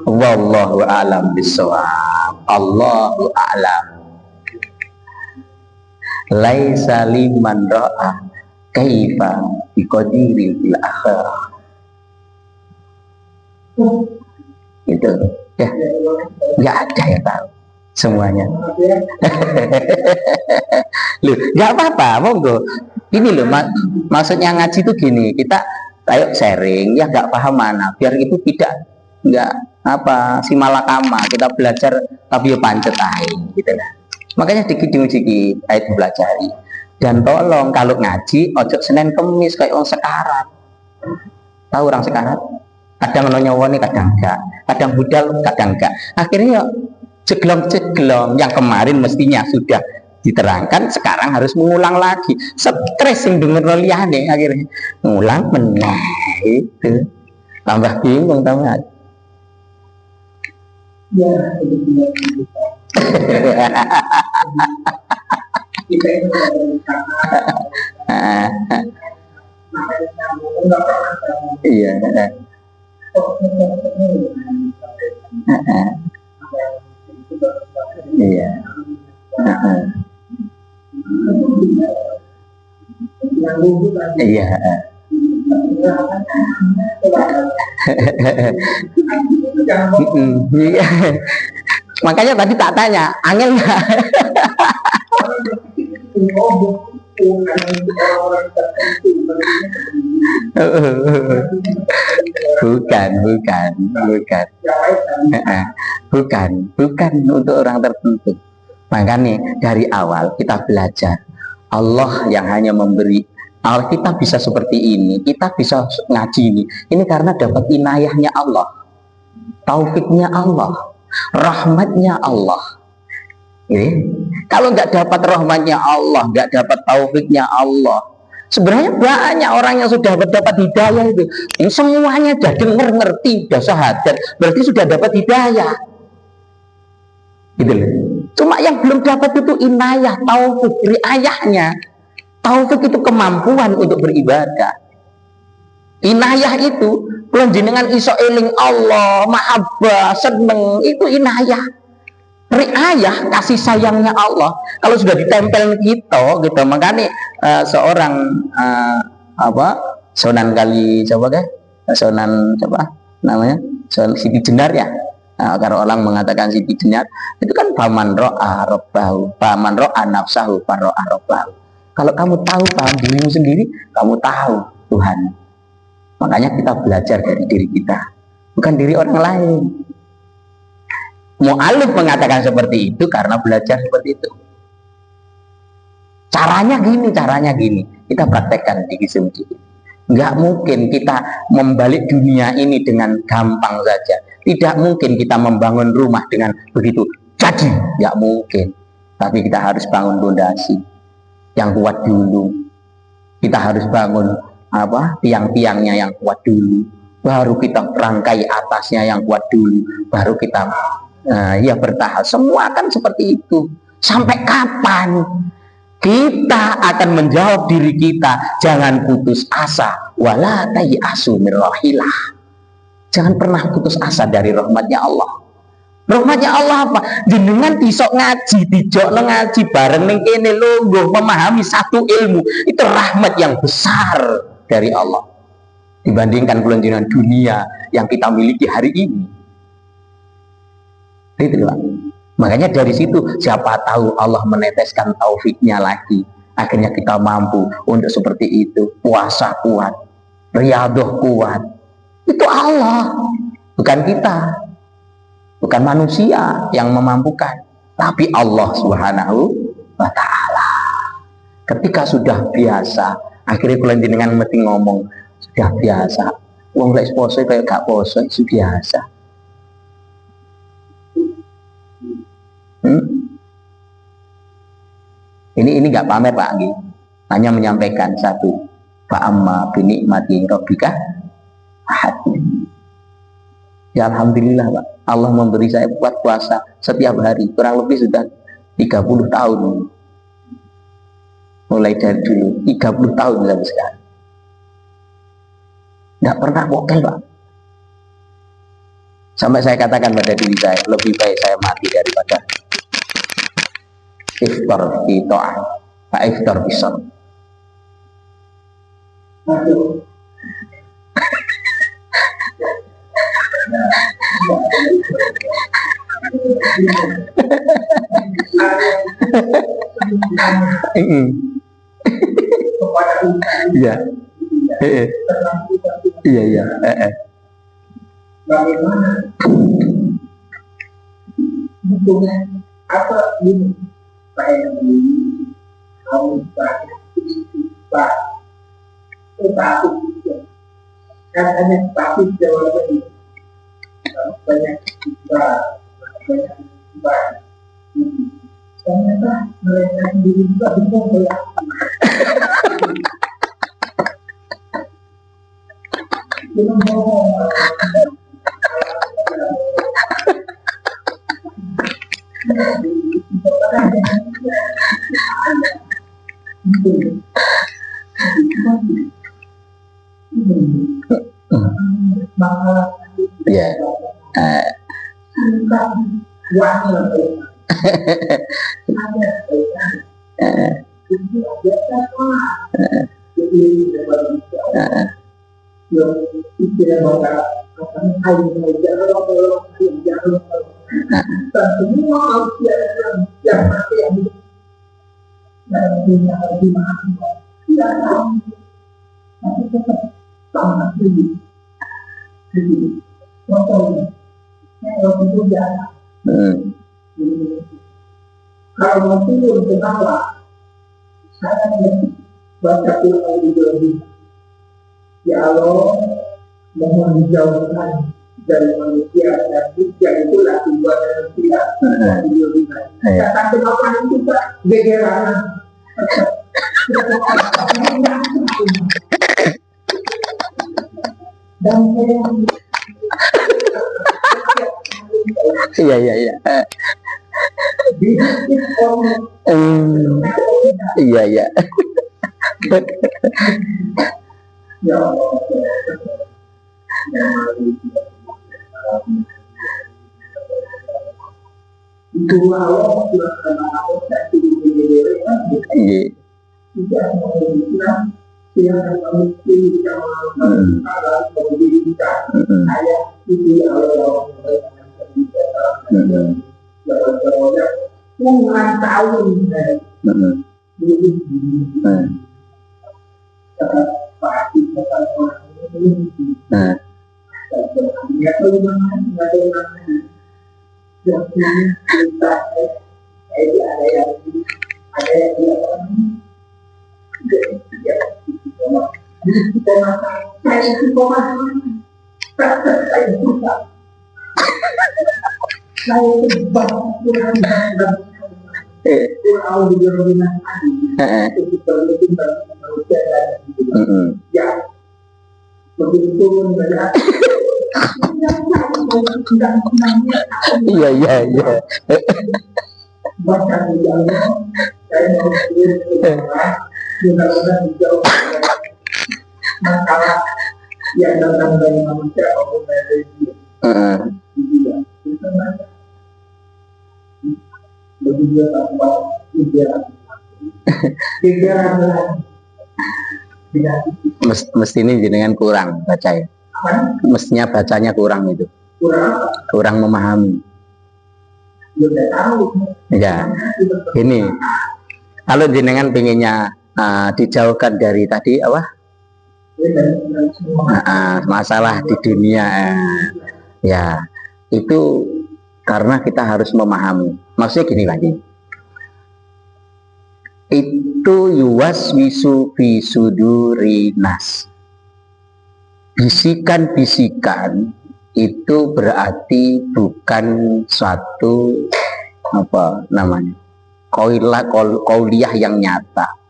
Wallahu a'lam bishawab. Allahu a'lam. Laisa liman ra'a kaifa biqadiri fil akhirah. Itu ya, nggak ada yang tahu semuanya. Loh, nggak apa-apa, monggo. Ini loh, maksudnya ngaji itu gini, kita ayo sharing, ya nggak paham mana, biar itu nggak si malakama, kita belajar tapi ya pancet aja, gitu lah. Makanya dikit-dikit ayo pelajari. Dan tolong kalau ngaji, ojo Senin Kemis kayak orang sekarat. Tahu orang sekarat? Kadang nonyowoni, kadang enggak, kadang budal, kadang enggak. Akhirnya ceglong-ceglong yang kemarin mestinya sudah diterangkan, sekarang harus mengulang lagi. Stres yang denger liyane, akhirnya ngulang meneh itu. Tambah bingung tamat. Ya, kita itu iya. Iya. Iya. Makanya tadi tak tanya, angel nggak? Bukan untuk orang tertentu. Makanya dari awal kita belajar Allah yang hanya memberi. Allah kita bisa seperti ini, kita bisa ngaji ini karena dapat inayahnya Allah, taufiknya Allah, rahmatnya Allah. Kalau nggak dapat rahmatnya Allah, nggak dapat taufiknya Allah, sebenarnya banyak orang yang sudah mendapat hidayah itu, ini semuanya sudah dengar, ngerti, sudah syahadat, berarti sudah dapat hidayah, gitu loh. Cuma yang belum dapat itu inayah, taufik, riayahnya. Taufik itu kemampuan untuk beribadah. Inayah itu belum jenengan iso eling Allah, mahabbah, seneng, itu inayah. Riayah, kasih sayangnya Allah. Kalau sudah ditempel kita gitu, makanya seorang Sunan Kali Sunan namanya Siti Jenar ya. Kalau orang mengatakan Siti Jenar itu kan faman ro'a rabbahu, faman ro'a nafsahu, faro'a rabbahu. Kalau kamu tahu paham dirimu sendiri, kamu tahu Tuhan. Makanya kita belajar dari diri kita, bukan diri orang lain. Mu'alif mengatakan seperti itu karena belajar seperti itu. Caranya gini, kita praktekkan dikit-dikit. Nggak mungkin kita membalik dunia ini dengan gampang saja. Tidak mungkin kita membangun rumah dengan begitu jadi, tidak mungkin. Tapi kita harus bangun fondasi yang kuat dulu. Kita harus bangun tiang-tiangnya yang kuat dulu. Baru kita rangkai atasnya yang kuat dulu. Baru kita bertahap. Semua kan seperti itu. Sampai kapan kita akan menjawab diri kita? Jangan putus asa. Wala tayasu min rahillah. Jangan pernah putus asa dari rahmatnya Allah. Rahmatnya Allah apa? Jenengan isok ngaji, dijokno ngaji bareng ning kene lungguh memahami satu ilmu. Itu rahmat yang besar dari Allah. Dibandingkan kelanjutan dunia yang kita miliki hari ini. Itu Pak. Makanya dari situ siapa tahu Allah meneteskan taufiknya lagi. Akhirnya kita mampu untuk seperti itu. Puasa kuat, riyadhah kuat. Itu Allah, bukan kita. Bukan manusia yang memampukan, tapi Allah Subhanahu wa ta'ala. Ketika sudah biasa, akhirnya kalian jenengan mesti ngomong sudah biasa. Wong lek poso kayak gak poso itu biasa. Ini nggak pamer Pak Anggi, hanya menyampaikan satu. Fa amma bi nikmati rabbika hati. Ya alhamdulillah Pak, Allah memberi saya buat puasa setiap hari kurang lebih sudah 30 tahun. Mulai dari dulu 30 tahun sampai sekarang. Tidak pernah bokel Pak. Sampai saya katakan pada diri saya, lebih baik saya mati daripada iftar di ta'ah, Pak iftar bisa. Iya. Iya. Bagaimana bentuknya apa ini kayak harus banyak tetapi kan hanya tapi jawabannya banyak ternyata mereka sendiri juga bingung ya. Kalau mau turun ke bawah, saya baca Quran di ya Allah, mohon dijauhkan dari manusia dan yang itulah tujuan manusia. Kata kenapa itu Pak gegeran. Dan Iya. Iya. itu Allah sudah kenal satu berdiri kan tidak mau bilang tidak mau kita kalau berdiri kita saya itu Allah jawab-jawabnya puluhan tahun pasti bukan orang ini ya bagaimana yang ini kita ada yang tidak Saya itu kurang itu berlebih manusia dan ya begitu menjadi iya baca di Allah saya mau mudah-mudahan dijauh masalah yang datang dari manusia maupun dari dia begitu tanpa mestinya jenengan kurang baca ya. Mestinya bacanya kurang itu. Kurang memahami. Ya, ini kalau jenengan pinginnya dijauhkan dari tadi apa? Masalah di dunia, ya itu karena kita harus memahami. Maksudnya gini lagi. Itu yuwaswisu fi sudurinas. Bisikan-bisikan itu berarti bukan suatu apa namanya kauliyah yang nyata.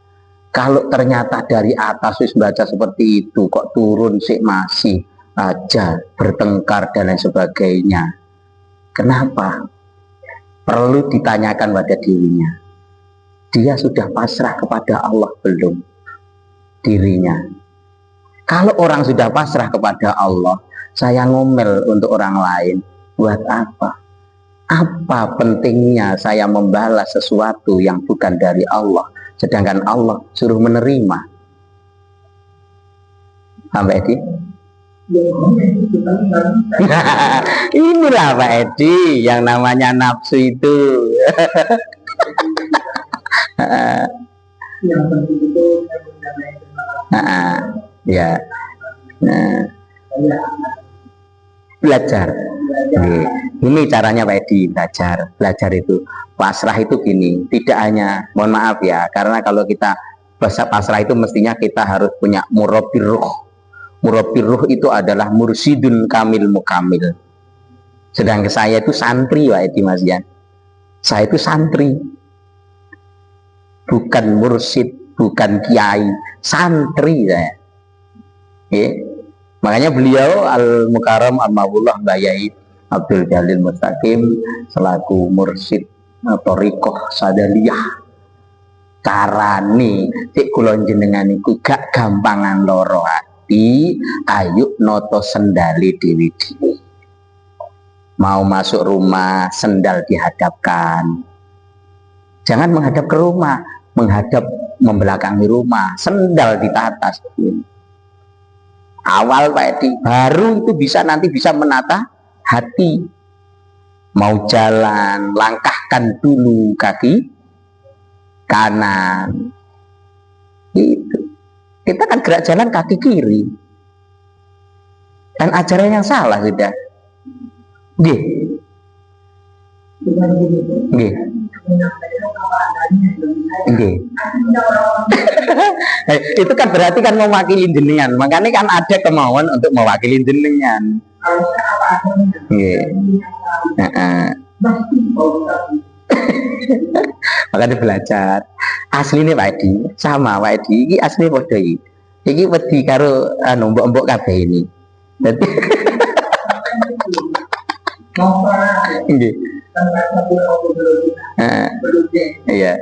Kalau ternyata dari atas wis baca seperti itu kok turun sih masih aja bertengkar dan lain sebagainya. Kenapa? Perlu ditanyakan pada dirinya. Dia sudah pasrah kepada Allah belum dirinya? Kalau orang sudah pasrah kepada Allah, saya ngomel untuk orang lain, buat apa? Apa pentingnya saya membalas sesuatu yang bukan dari Allah, sedangkan Allah suruh menerima? Sampai Edi? Inilah Pak Edi yang namanya nafsu itu. Yang penting itu ya, belajar. Ini caranya Pak Edi belajar itu pasrah itu gini. Tidak hanya, mohon maaf ya, karena kalau kita pasrah itu mestinya kita harus punya murabbir ruh. Murabbir ruh itu adalah mursidun kamil mukamil. Sedangkan saya itu santri Pak Edi Mas Yan. Saya itu santri, bukan mursid, bukan kiai, santri saya. Makanya beliau Al-Mukarram Al-Mawullah Bayai Abdul Jalil Mustaqim selaku mursid Thariqah Sadaliyah carane cek kula jenengan iku gak gampangan loro ati, ayo noto sendali dewi-dewi. Mau masuk rumah sendal dihadapkan, jangan menghadap ke rumah, menghadap membelakangi rumah, sendal ditata seperti. Awal Pak Edi, baru itu nanti bisa menata hati. Mau jalan, langkahkan dulu kaki kanan. Itu. Kita kan gerak jalan kaki kiri. Dan ajaran yang salah sudah. Nggih. Nggih. Nggih. Itu kan berarti kan mewakili jenengan, makanya kan ada kemauan untuk mewakili jenengan. Nggih. Makanya belajar. Aslinya Pak Edi sama Pak Edi iki asli padha iki. Iki wedi karo mbok-mbok kabeh ini. Dadi nggih. Iya.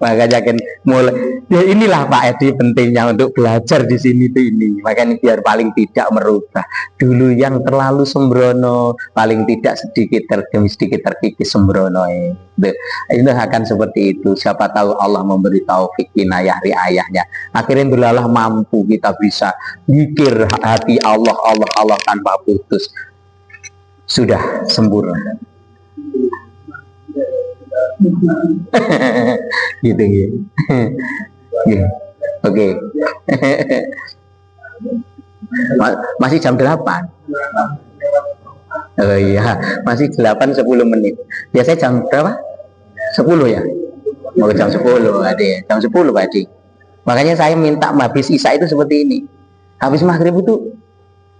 Makanya kan mulai ya inilah Pak Edi pentingnya untuk belajar di sini tuh ini. Makanya biar paling tidak merubah dulu yang terlalu sembrono, paling tidak sedikit terkikis sembrono itu akan seperti itu. Siapa tahu Allah memberi taufik inayah riayahnya, akhirnya belalah mampu kita bisa mikir hati Allah tanpa putus, sudah sempurna. Gitu ya. Oke. Masih jam 8. Oh iya, masih 8-10 menit. Biasanya jam berapa? 10 ya? Mau jam 10 adik, jam 10 Pak Adi. Makanya saya minta habis isya itu seperti ini. Habis maghrib itu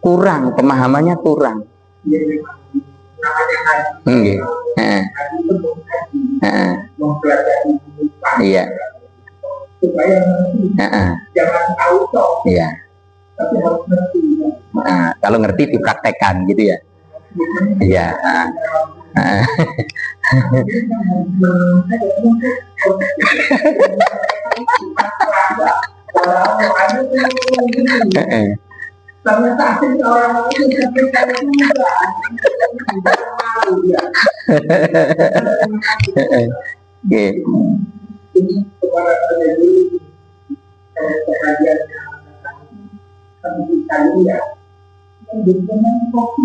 kurang, pemahamannya kurang. Iya. Iya. Jangan tahu toh. Iya. Tapi harus ngerti. Kalau ngerti dipraktekkan gitu ya. Iya. Ternyata asli orang itu sampaikan juga. Ini kepada penjadi pengajian kami sekali ya. Dengan kopi.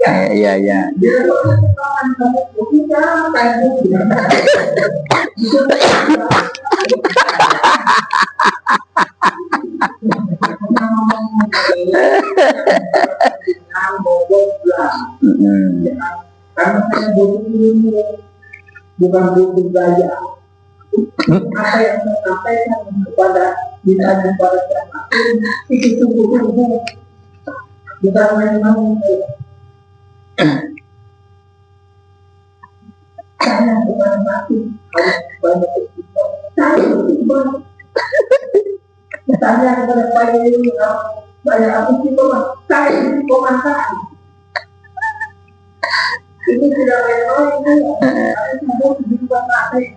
Ya, ya. Karena saya bukan butuh gaya. Apa yang saya sampaikan kepada ditanya kepada siapapun itu sungguh-sungguh bukan main-main. Saya bukan mati harus banyak istighfar. Saya istighfar. Tanya kepada Pak Yuli, banyak apa istighfar? Saya istighfar. Ini tidak main-main. Saya mau dibuat mati.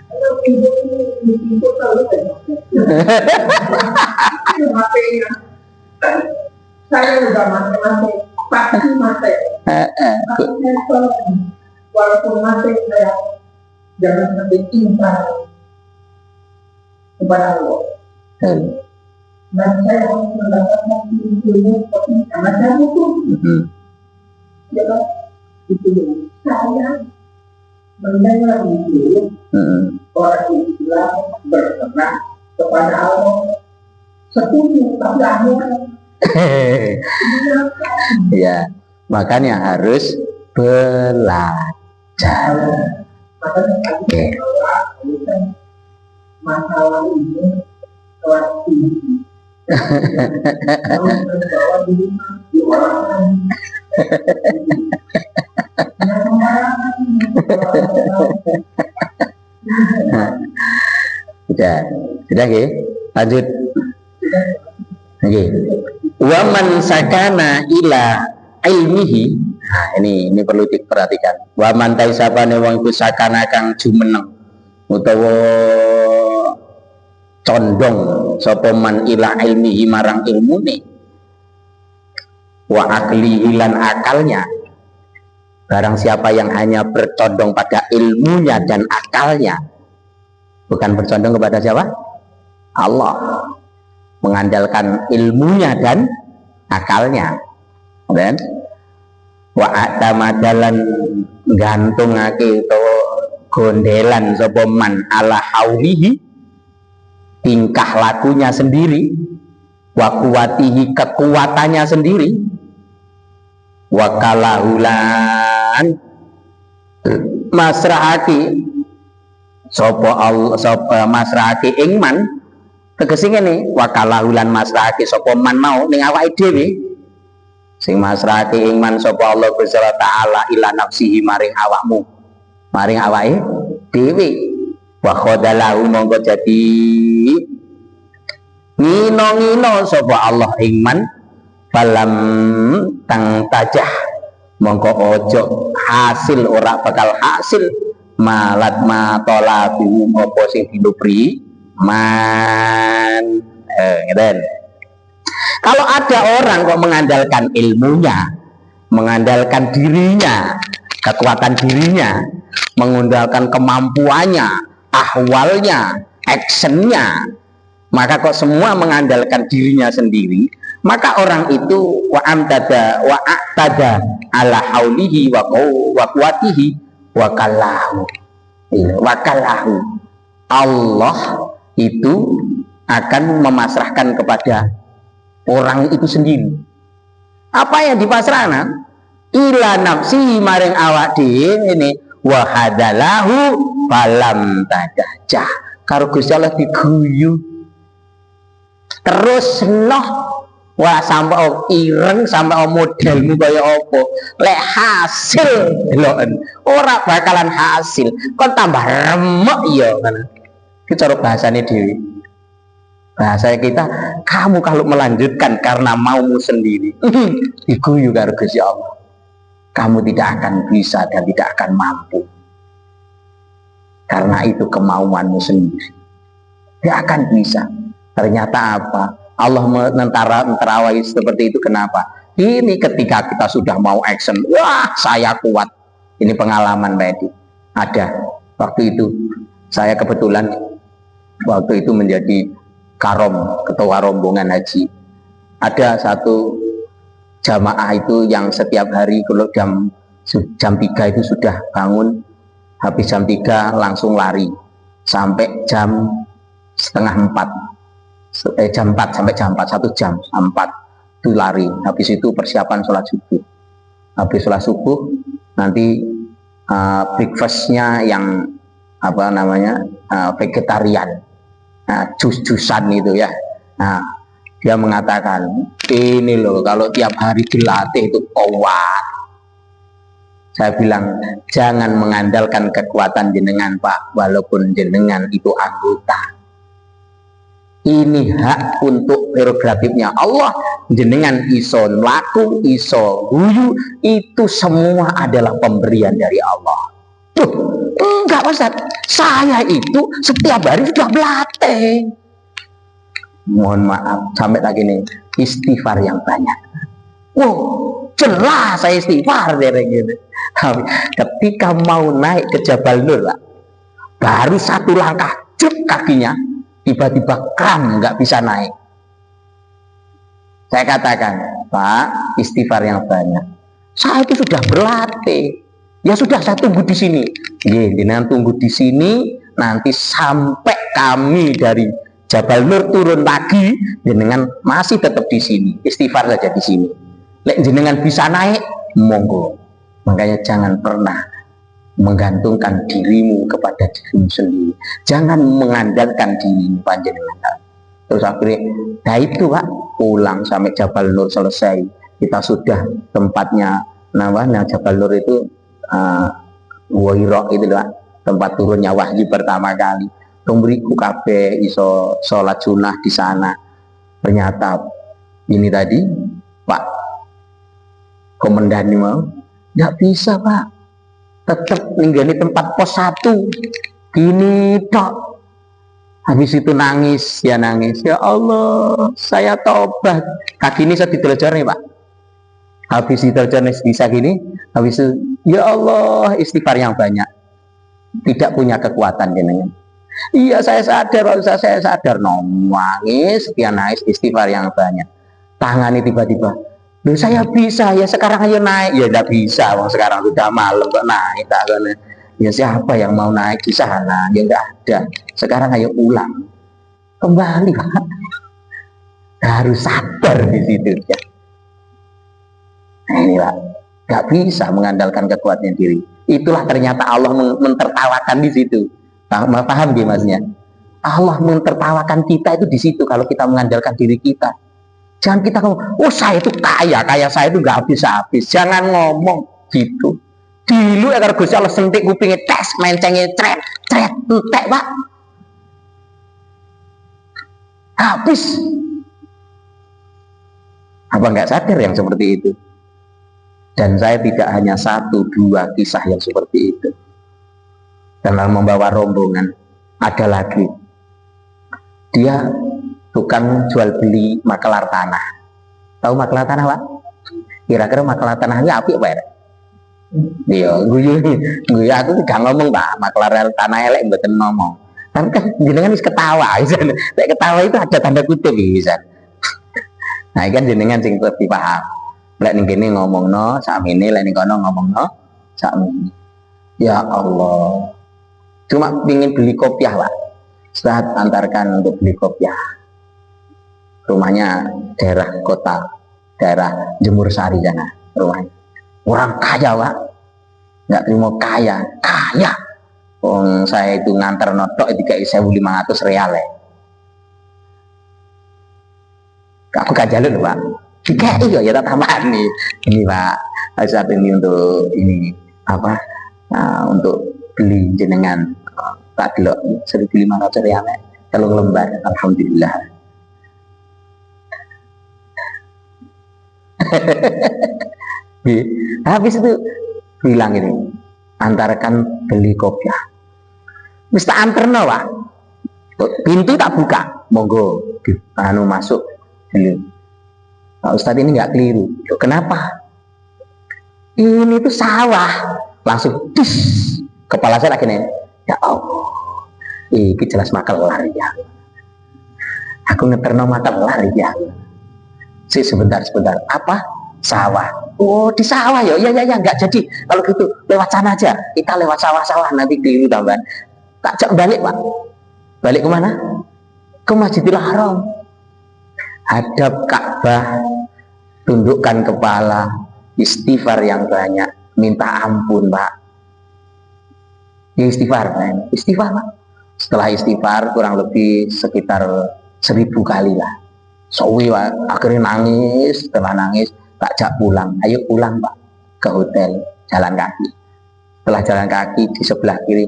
Kalau ibu itu tahu kan? Matenya. Saya udah mati, pasti mati. Walaupun mati saya jangan sampai cinta kepada Allah. Dan saya harus mendapatkan ilmu seperti karena saya butuh. Ya, itu saya mendengar itu orang Islam berserah kepada Allah setuju tapi ya, makanya harus belajar. Makanya masalah ini kelas tinggi. Kalau membawa di rumah di orang sudah ke? Lanjut. Oke. Wa man sakana ila ilmihi. Nah, ini perlu diperhatikan. Wa man taisabane wong iku sakana kang jumeneng utawa condong sapa man ila ilmihi marang ilmune wa akli lan akalnya. Barang siapa yang hanya bercondong pada ilmunya dan akalnya, bukan bercondong kepada siapa? Allah. Mengandalkan ilmunya dan akalnya. Dan wa atamadalan gantungake utawa gondelan sapa man ala haulihi, tingkah lakunya sendiri, wa kuwatihi kekuatannya sendiri, wa kalahulan masrahati sapa Allah sapa masrahati ing man. Tegese ngene, wa kalahulan masrahati sapa man mau ning awake dhewe, sing masrahati ing man sapa Allah Gusti taala ila nafsihi maring awakmu, maring awake dhewe. Wa khodalahu mongko jadi ngino-ngino sapa Allah ing man falam tang tajah mongko ojo hasil ora bakal hasil malat matolabu apa sing dinupri man. Ngeten. Kalau ada orang kok mengandalkan ilmunya, mengandalkan dirinya, kekuatan dirinya, mengandalkan kemampuannya, ahwalnya, actionnya, maka kok semua mengandalkan dirinya sendiri, maka orang itu wa a'tada ala haulihi wa quwwatihi wa kallahu. Wakalahu, Allah itu akan memasrahkan kepada orang itu sendiri. Apa yang dipasrahkan? Ila nafsi maring awak dhewe ini wahadalahu falam tadajah. Karo Gusti Allah diguyu. Terus noh wah sampai ireng sampai modelmu kaya apa. Lek hasil deloken ora bakalan hasil. Kon tambah remek ya kan. Ki cara bahasane dhewe. Bahasa kita, kamu kalau melanjutkan karena maumu sendiri, diguyu karo Gusti Allah. Kamu tidak akan bisa dan tidak akan mampu. Karena itu kemauanmu sendiri. Tidak akan bisa. Ternyata apa? Allah menerawai seperti itu. Kenapa? Ini ketika kita sudah mau action. Wah, saya kuat. Ini pengalaman Pak Edi. Ada. Waktu itu, saya kebetulan waktu itu menjadi ketua rombongan haji. Ada satu jamaah itu yang setiap hari kalau jam 3 itu sudah bangun, habis jam 3 langsung lari sampai jam setengah 4, jam 4 sampai jam 4, 1 jam 4 itu lari. Habis itu persiapan sholat subuh. Habis sholat subuh nanti breakfastnya yang apa namanya vegetarian, jus-jusan itu ya. Nah, dia mengatakan, ini loh kalau tiap hari dilatih itu kuat. Saya bilang, jangan mengandalkan kekuatan jenengan Pak, walaupun jenengan itu anggota. Ini hak untuk prerogatifnya Allah. Jenengan iso laku, iso guyu, itu semua adalah pemberian dari Allah. Tuh, enggak Ustaz, saya itu setiap hari sudah berlatih. Mohon maaf sampai lagi nih, istighfar yang banyak. Wow, jelas saya istighfar dari gitu. Ketika mau naik ke Jabal Nur Pak, baru satu langkah cuk kakinya tiba-tiba kram nggak bisa naik. Saya katakan, Pak, istighfar yang banyak. Saya itu sudah berlatih. Ya sudah, saya tunggu di sini. Jenengan tunggu di sini nanti sampai kami dari Jabal Nur turun lagi, jenengan masih tetap di sini, istighfar saja di sini. Lek jenengan bisa naik, monggo. Makanya jangan pernah menggantungkan dirimu kepada dirimu sendiri. Jangan mengandalkan dirimu panjenengan. Terus akhirnya, nah itu Pak, pulang sampai Jabal Nur selesai. Kita sudah tempatnya, namanya Jabal Nur itu Wairok itu Pak, tempat turunnya wahyu pertama kali. Memberiku kabeh iso sholat sunnah di sana. Ternyata ini tadi Pak komandan mau nggak bisa Pak, tetap ninggani tempat pos 1 gini tok. Habis itu nangis, ya Allah saya tobat. Kaki ini saya ditelejor nih Pak. Habis ditelejor bisa gini, habis itu ya Allah istighfar yang banyak. Tidak punya kekuatan jenengan. Iya saya sadar, saya sadar, nangis, sekian nangis, istighfar yang banyak. Tangannya tiba-tiba, loh saya bisa, ya sekarang ayo naik. Ya tidak bisa, sekarang sudah malam kok naik. Ya siapa yang mau naik di sana? Ya nggak ada. Sekarang ayo ulang, kembali Pak. Harus sabar di situ ya. Nah, ini Pak, nggak bisa mengandalkan kekuatan diri. Itulah ternyata Allah mentertawakan di situ. Paham gak Masnya? Allah mentertawakan kita itu di situ kalau kita mengandalkan diri kita. Jangan kita ngomong, oh saya itu kaya saya itu nggak habis-habis. Jangan ngomong gitu. Dulu agar Gusti Allah sentik kupingnya tes, mencengnya cret, entek Pak. Habis. Apa nggak sadar yang seperti itu? Dan saya tidak hanya 1, 2 kisah yang seperti itu. Dalam membawa rombongan ada lagi, dia tukang jual beli makelar tanah. Tahu makelar tanah Pak? Kira-kira makelar tanahnya apa Pak? Iya, gue aku tidak ngomong Pak, makelar tanah elek mboten ngomong. Tapi kan jenengan wis ketawa, nek ketawa itu ada tanda kutip bisa. Nah, kan jenengan sing lebih paham. Lek ning kene ngomongno sakmene, lek ning kono ngomongno sakmene. Ya Allah. Cuma ingin beli kopiah Pak. Ustaz antarkan untuk beli kopiah. Rumahnya daerah kota, daerah Jemur Sari sana rumahnya. Orang kaya Pak, nggak terima kaya. Saya itu nganter notok itu kayak 1.500 real ya. Aku gak jalur Pak. Dikai kok ya tak tambahan nih. Ini Pak, saat ini untuk ini apa? Nah, untuk beli jenengan tak delok 1.500 real ya. Kalau lembar, alhamdulillah. Habis itu bilang ini, antarkan beli kopiah. Mesti anterno Pak. Pintu tak buka, monggo masuk dulu. Pak Ustadz ini nggak keliru. Kenapa? Ini tuh sawah. Langsung dis kepala saya lagi nih. Ya Allah, ini jelas makelar ya. Aku ngeterno makelar ya. Sebentar. Apa? Sawah. Oh, di sawah ya. Ya, nggak jadi. Kalau gitu lewat sana aja. Kita lewat sawah-sawah nanti keliru tambahan. Tak jak balik Pak. Balik kemana? Ke Masjidil Haram. Hadap Ka'bah, tundukkan kepala, istighfar yang banyak, minta ampun Pak. Istighfar Pak. Setelah istighfar kurang lebih sekitar 1000 kali lah. Sowi Pak, akhirnya nangis. Setelah nangis tak jak pulang. Ayo pulang Pak ke hotel, jalan kaki. Setelah jalan kaki di sebelah kiri,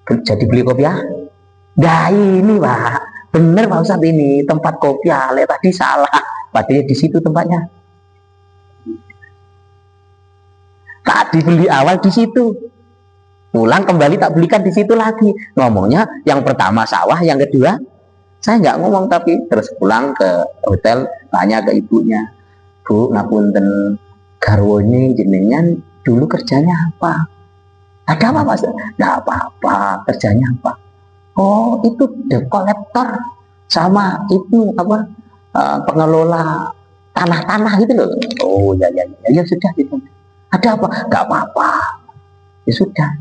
jadi beli kopiah. Nah ini Pak, bener Pak Ustadz ini tempat kopiah. Tadi salah, padahal di situ tempatnya. Tak dibeli awal di situ. Pulang kembali tak belikan di situ lagi. Ngomongnya yang pertama sawah, yang kedua saya nggak ngomong, tapi terus pulang ke hotel tanya ke ibunya, Bu, ngapunten garwone jenengan dulu kerjanya apa? Ada apa Mas? Nggak apa-apa, kerjanya apa? Oh, itu debt collector sama itu apa? Pengelola tanah-tanah gitu loh. Oh ya sudah gitu. Ada apa? Nggak apa-apa. Ya sudah.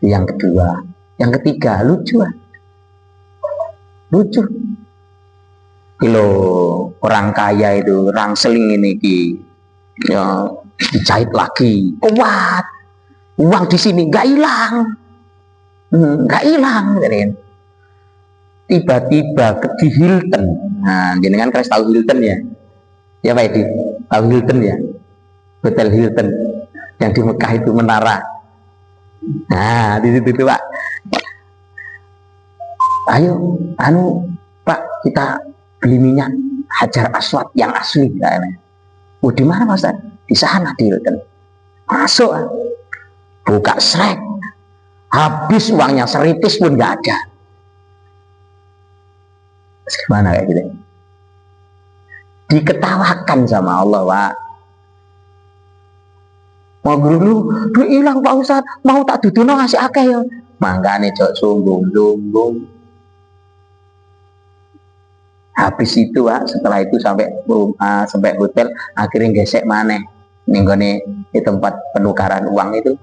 Yang kedua, yang ketiga lucu. Kalau orang kaya itu rangseling ini ya dijahit lagi kuat, uang di sini nggak hilang, tiba-tiba di Hilton. Nah, jenengan kan tahu Hilton ya Pak Edi, tahu Hilton ya, Hotel Hilton yang di Mekah itu menara. Nah di situ Pak, ayo Pak kita beli minyak Hajar Aswad yang asli. Oh di mana Mas? Di sana di Hilton. Masuk, buka srek, habis uangnya seritis pun nggak ada. Gimana kayak gitu? Diketawakan sama Allah Pak. Mau dulu hilang Pak Ustadz, mau tak duduno ngasih akeh ya. Mangkane jok sombong. Habis itu Pak, setelah itu sampai hotel, akhirnya gesek maneh ninggone di tempat penukaran uang itu,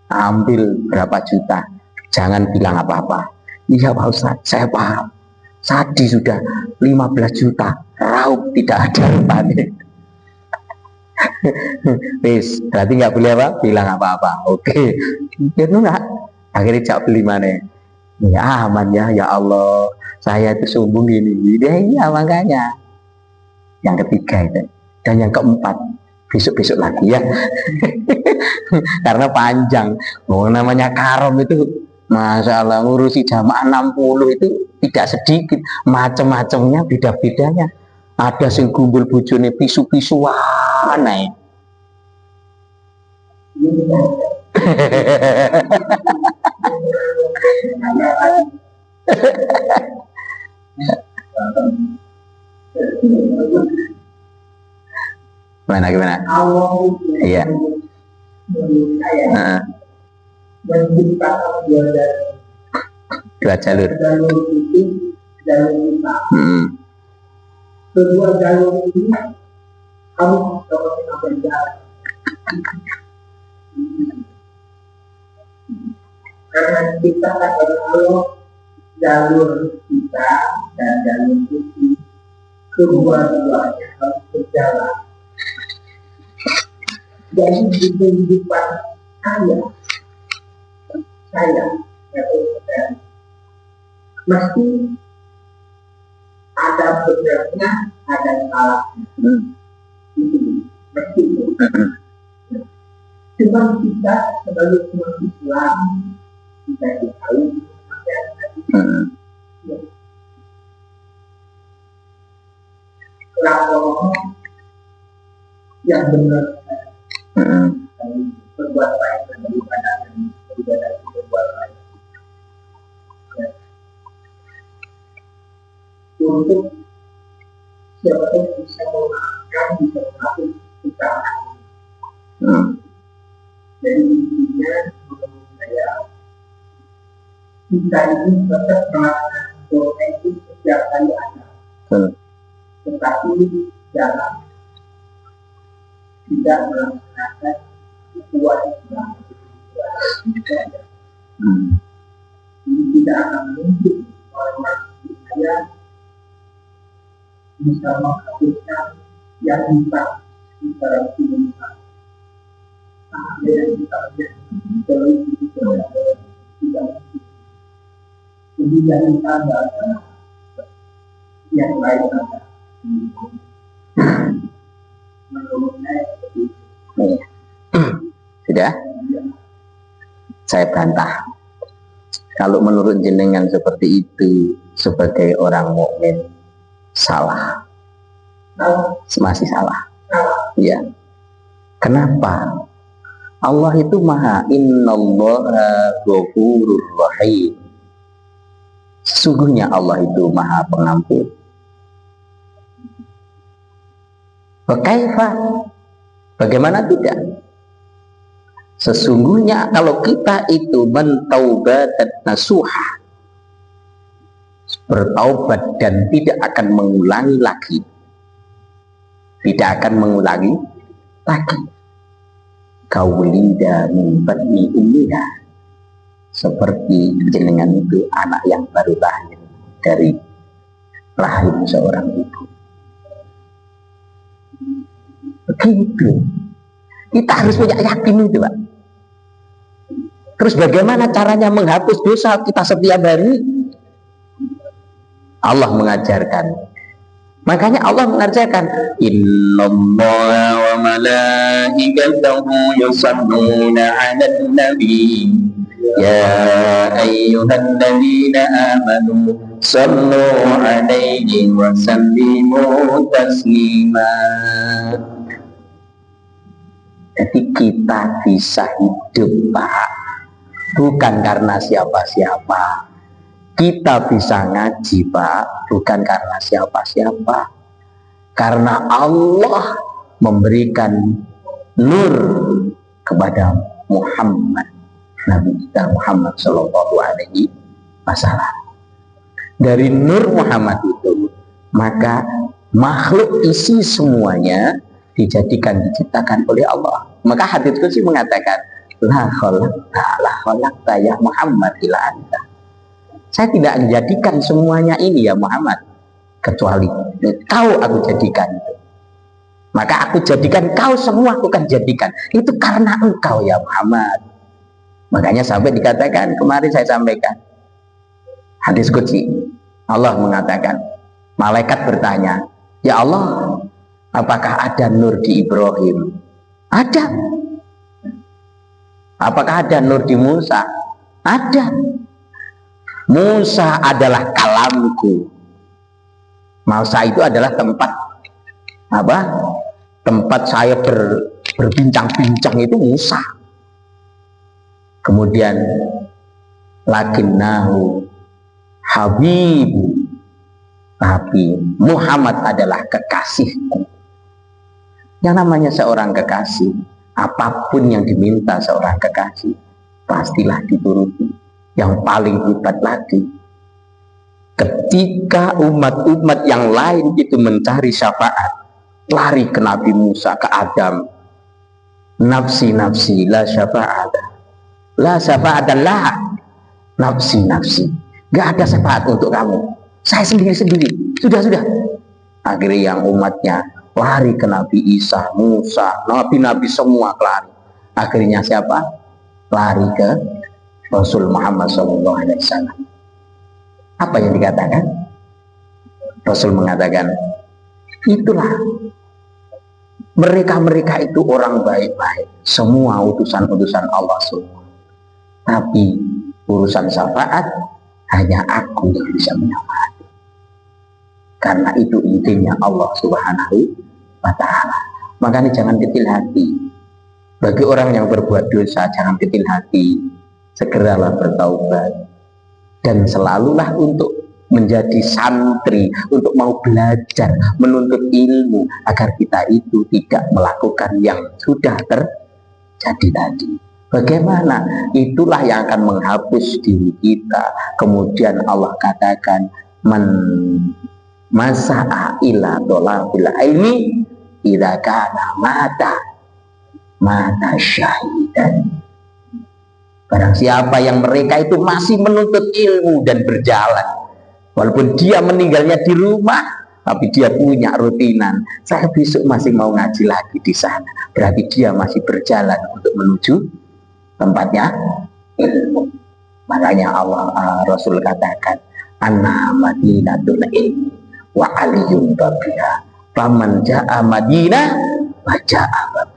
ambil berapa juta, jangan bilang apa-apa. Iya Pak Ustadz, saya paham. Sadi sudah 15 juta, raup tidak ada rupanya. Wis, berarti nggak boleh apa? Bilang apa-apa. Oke, itu nggak. Akhirnya jak beli mana? Ya aman ya Allah. Saya itu sombong ini. Ya makanya. Yang ketiga itu, dan yang keempat besok lagi ya. Karena panjang. Namanya karom itu, Masya Allah, ngurusi jamaah 60 itu tidak sedikit. Macam-macamnya, beda-bedanya. Ada sing gumbul bojone pisu-pisuan naik. Gimana? Iya. Dua jalur. Kedua jalur ini kamu dapat apa yang jalan. Karena kita kalau jalur kita dan jalur itu kedua-duanya harus berjalan. Jadi di kehidupan saya mesti ada benernya, ada salahnya. Itu mesti itu. Cuma kita sebagai umat Islam kita tahu kalau yang benar berbuat baik dan daripada yang tidak berbuat baik. Untuk siapa yang bisa memaafkan, bisa mengatur kita. Jadi intinya menurut saya kita ini tetap melakukan doa itu setiap kali ada, tetapi jangan tidak melaksanakan kewajiban. Ini tidak akan mungkin orang saya bisa menghapuskan yang bisa secara umum. Ada yang kita lihat tidak. Jadi yang kita baca yang lain ada. Menurut saya seperti itu. Sudah? Saya bantah. Kalau menurut jenengan seperti itu, sebagai orang mukmin salah. Masih salah. Ya. Kenapa? Allah itu maha, innallaha ghafurur rahim. Sesungguhnya Allah itu maha pengampun. Bagaimana tidak? Sesungguhnya kalau kita itu mentaubatat nasuha, bertaubat dan tidak akan mengulangi lagi, kaulida min batni ummiha, seperti jenengan itu anak yang baru lahir dari rahim seorang ibu. Begitu. Kita harus punya yakin itu, Pak. Terus bagaimana caranya menghapus dosa kita setiap hari? Allah mengajarkan. Makanya Allah mengajarkan, innallaha wa malaikatahu yusalluna 'alan nabi ya ayyuhalladzina amanu sallu 'alaihi wa sallimu taslima. Jadi kita bisa hidup, Pak, bukan karena siapa-siapa. Kita bisa ngaji, Pak, bukan karena siapa-siapa. Karena Allah memberikan nur kepada Muhammad, Nabi kita Muhammad Sallallahu Alaihi Wasallam. Dari nur Muhammad itu, maka makhluk isi semuanya diciptakan oleh Allah. Maka hadits qudsi mengatakan, la khalaqta ya Muhammad ila anta. Saya tidak menjadikan semuanya ini ya Muhammad, kecuali kau aku jadikan. Maka aku jadikan kau semua, aku akan jadikan. Itu karena engkau ya Muhammad. Makanya sampai dikatakan, kemarin saya sampaikan hadis qudsi, Allah mengatakan, malaikat bertanya, ya Allah, apakah ada nur di Ibrahim? Ada. Apakah ada nur di Musa? Ada. Musa adalah kalamku. Musa itu adalah tempat apa? Tempat saya berbincang-bincang itu Musa. Kemudian lakinnahu habibu, tapi Muhammad adalah kekasihku. Yang namanya seorang kekasih, apapun yang diminta seorang kekasih pastilah dituruti. Yang paling hebat lagi, ketika umat-umat yang lain itu mencari syafaat, lari ke Nabi Musa, ke Adam, nafsi nafsi la syafa'at, la syafa'at lah, nafsi. Nggak ada syafaat untuk kamu. Saya sendiri. Sudah. Akhirnya yang umatnya lari ke Nabi Isa, Musa, nabi-nabi semua lari. Akhirnya siapa? Lari ke Rasul Muhammad SAW. Apa yang dikatakan? Rasul mengatakan, itulah mereka itu orang baik-baik, semua utusan-utusan Allah semua. Tapi urusan syafaat hanya aku yang bisa menyafaati. Karena itu intinya Allah Subhanahu wa Ta'ala. Makanya jangan kecil hati. Bagi orang yang berbuat dosa, jangan kecil hati. Segeralah bertaubat. Dan selalulah untuk menjadi santri, untuk mau belajar, menuntut ilmu, agar kita itu tidak melakukan yang sudah terjadi tadi. Bagaimana? Itulah yang akan menghapus diri kita. Kemudian Allah katakan, man masa'a ila dolafil ilmi idza kana mata syahidan. Barang siapa yang mereka itu masih menuntut ilmu dan berjalan, walaupun dia meninggalnya di rumah, tapi dia punya rutinan, saya besok masih mau ngaji lagi di sana, berarti dia masih berjalan untuk menuju tempatnya ilmu. Makanya Rasul katakan, anna madinatul ilmi wa aliyun babiha, faman ja'a madinah wa ja'a babiha.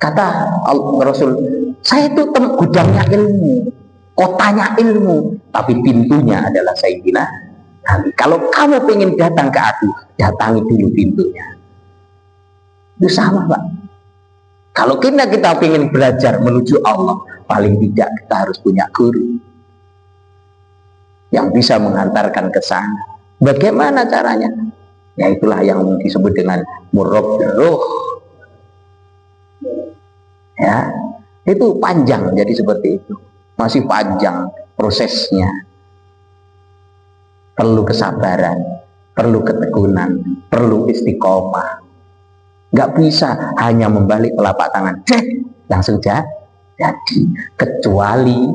Kata Rasul, saya itu gudangnya ilmu, kotanya ilmu, tapi pintunya adalah Sayyidina Ali. Kalau kamu pengen datang ke aku, datangi dulu pintunya. Itu sama, Pak. Kalau kita pengen belajar menuju Allah, paling tidak kita harus punya guru yang bisa mengantarkan ke sana. Bagaimana caranya? Ya itulah yang disebut dengan murabbir ruh. Ya, itu panjang, jadi seperti itu. Masih panjang prosesnya. Perlu kesabaran, perlu ketekunan, perlu istiqomah. Nggak bisa hanya membalik telapak tangan, langsung jadi. Kecuali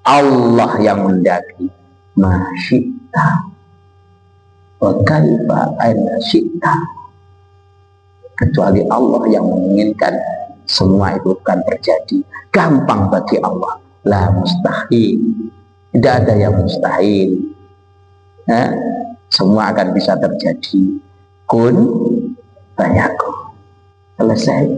Allah yang mendaki. Masyita wa kaifa syi'ta. Kecuali Allah yang menginginkan, semua itu akan terjadi. Gampang bagi Allah. La mustahil. Tidak ada yang mustahil. Semua akan bisa terjadi. Kun fayakun. Selesai.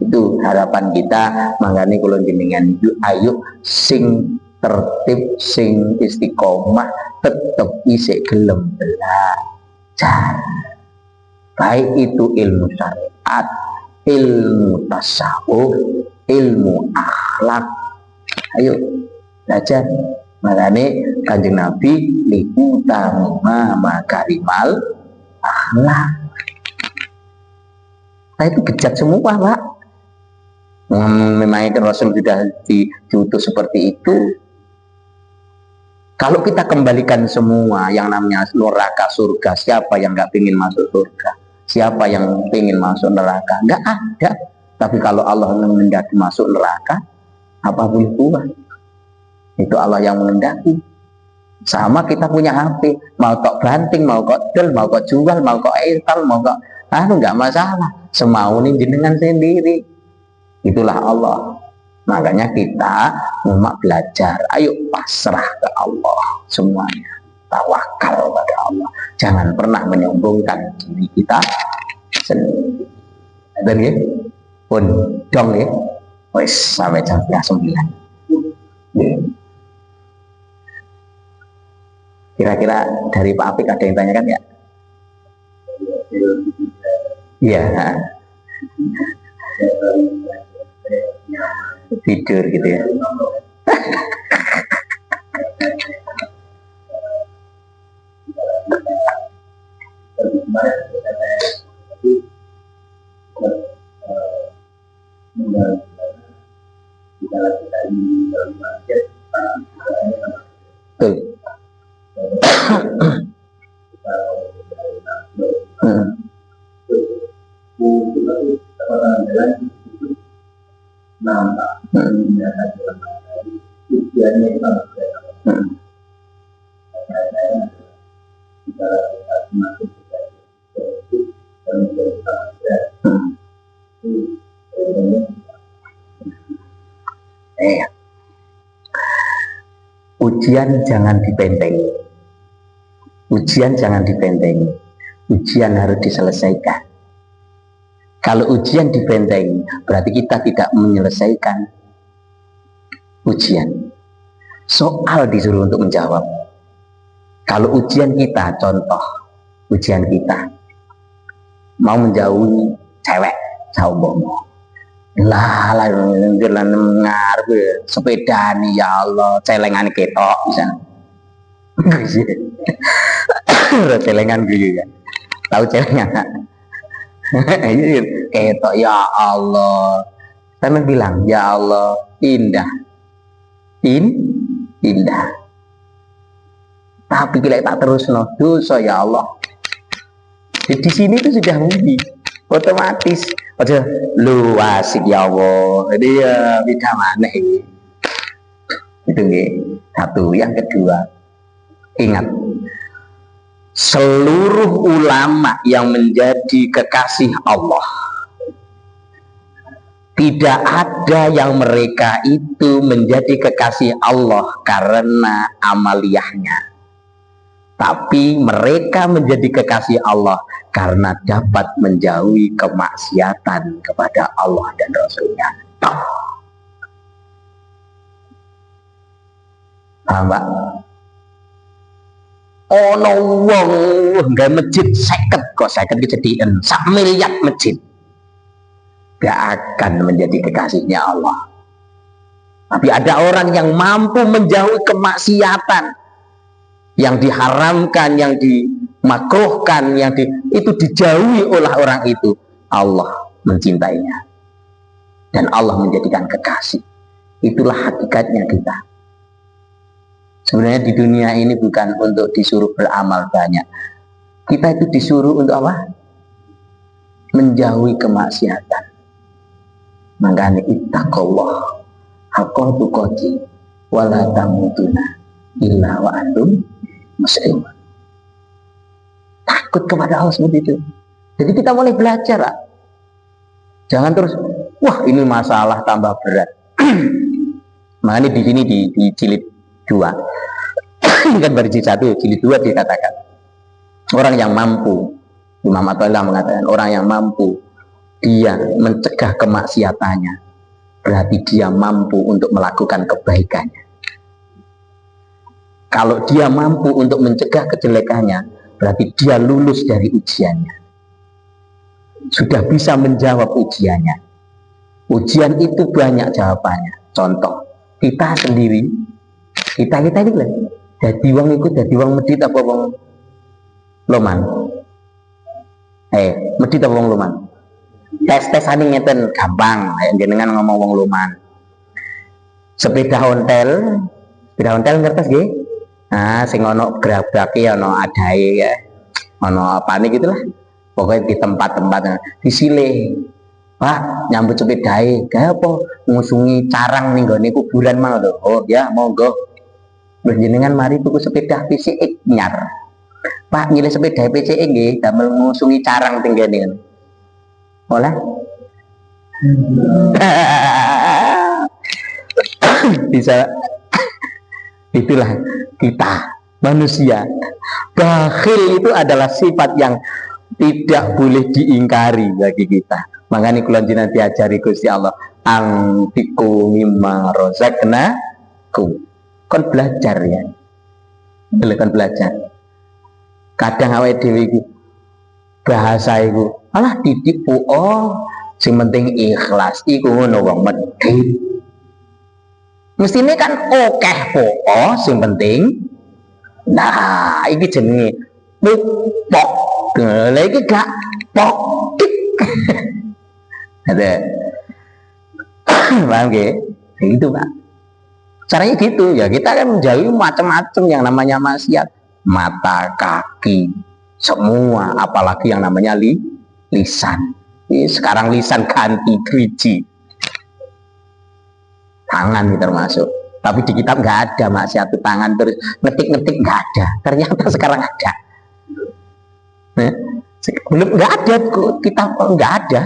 Itu harapan kita. Makanya kalau jenengan ayo sing tertib, sing istiqomah, tetap isik gelem belajar. Baik itu ilmu syariat, ilmu tasawuf, ilmu akhlak. Ayo belajar. Makanya Kanjeng Nabi liutamima makarimal akhlak. Nah itu bejat semua, Pak. Memang Rasul sudah diutus seperti itu. Kalau kita kembalikan semua yang namanya neraka surga, siapa yang nggak ingin masuk surga? Siapa yang ingin masuk neraka? Nggak ada. Tapi kalau Allah menghendaki masuk neraka, apa boleh buat? Itu Allah yang menghendaki. Sama kita punya HP, mau kok banting, mau kok del, mau kok jual, mau kok install, mau kok nggak masalah. Semau nih jenengan sendiri. Itulah Allah. Makanya kita mau belajar, ayo pasrah ke Allah semuanya. Tawakal pada Allah. Jangan pernah menyombongkan diri kita sendiri. Dan ya, pun dong ya. Wes sampai jam 9. Kira-kira dari Pak Apik ada yang tanyakan ya? Iya. Tidur gitu ya. ujiannya itu kan Hmm. saya bicara kita semakin kita dan menjadi sangat berat. Ujian jangan dibentengi. Ujian jangan dibentengi. Ujian harus diselesaikan. Kalau ujian dibentengi, berarti kita tidak menyelesaikan ujian. Soal disuruh untuk menjawab. Kalau ujian kita, contoh ujian kita mau menjauhi cewek, saubomo. Lah ngarep sepeda nih ya Allah, celengan ketok bisa. Celengan gitu kan. Tahu celengan? Ketok ya Allah. Saya bilang ya Allah, indah. Indah. Tapi bila tak terus dosa ya Allah. Di sini itu sudah mudi, otomatis. Aja lu asik ya Allah. Jadi ya beda mana ini. Itu nih. Satu. Yang kedua, ingat, seluruh ulama yang menjadi kekasih Allah, tidak ada yang mereka itu menjadi kekasih Allah karena amaliyahnya, tapi mereka menjadi kekasih Allah karena dapat menjauhi kemaksiatan kepada Allah dan Rasulnya. Paham, Pak? Ono wong nggak masjid 50 kok 50 kejadian 1 miliar masjid, gak akan menjadi kekasihnya Allah. Tapi ada orang yang mampu menjauhi kemaksiatan yang diharamkan, yang dimakruhkan, itu dijauhi oleh orang itu. Allah mencintainya dan Allah menjadikan kekasih. Itulah hakikatnya kita. Sebenarnya di dunia ini bukan untuk disuruh beramal banyak. Kita itu disuruh untuk apa? Menjauhi kemaksiatan. Makanya ittaqullah haqqa tuqatih wa la tamutunna illa wa antum muslimun. Takut kepada Allah seperti itu. Jadi kita mulai belajar lah. Jangan terus, wah ini masalah tambah berat. Makanya di sini di jilid 2 kan baru jilid 1, jilid 2 dikatakan orang yang mampu, Imam Athaillah mengatakan orang yang mampu dia mencegah kemaksiatannya, berarti dia mampu untuk melakukan kebaikannya. Kalau dia mampu untuk mencegah kejelekannya, berarti dia lulus dari ujiannya, sudah bisa menjawab ujiannya. Ujian itu banyak jawabannya. Contoh, kita sendiri, kita ini lah, jadi wong ikut jadi wong medit apa wong loman? Medit apa wong loman? Tes-tesan ngeten gampang, jenengan ngomong wong loman. Sepeda ontel ngertes nggih? Nah, sing ono grabake ono adae ya. Ono apane gitu lah. Pokoknya di tempat-tempat disilih. Pak, nyambut sepedae, kayak apa? Ngusungi carang ning gone kuburan mang lho. Oh, ya, monggo. Jenengan mari tuku sepeda PCX nyar. Pak, nyilih sepeda PCX nggih, damel ngusungi carang teng kene. Oleh? Bisa. Itulah kita manusia. Bakhil itu adalah sifat yang tidak boleh diingkari bagi kita. Makanya kula jenengan diajari Gusti Allah, antiku mimma razaqnakum. Kon belajar ya. Kon belajar. Kadang awake dhewe iki bahasa iku, alah titik sing penting ikhlas iku ngono wong medhit. Mestine kan okeh sing penting. Nah, iki jenenge pok. Lah iki gak pok. Ada. Paham nggih? Gitu, Pak. Caranya gitu ya, kita kan menjauhi macam-macam yang namanya maksiat, mata, kaki, semua, apalagi yang namanya lisan. Ini sekarang lisan ganti 3G. Tangan termasuk. Tapi di kitab nggak ada maksiat tangan terus ngetik-ngetik, nggak ada. Ternyata sekarang ada. Belum, nggak ada kitab, nggak ada.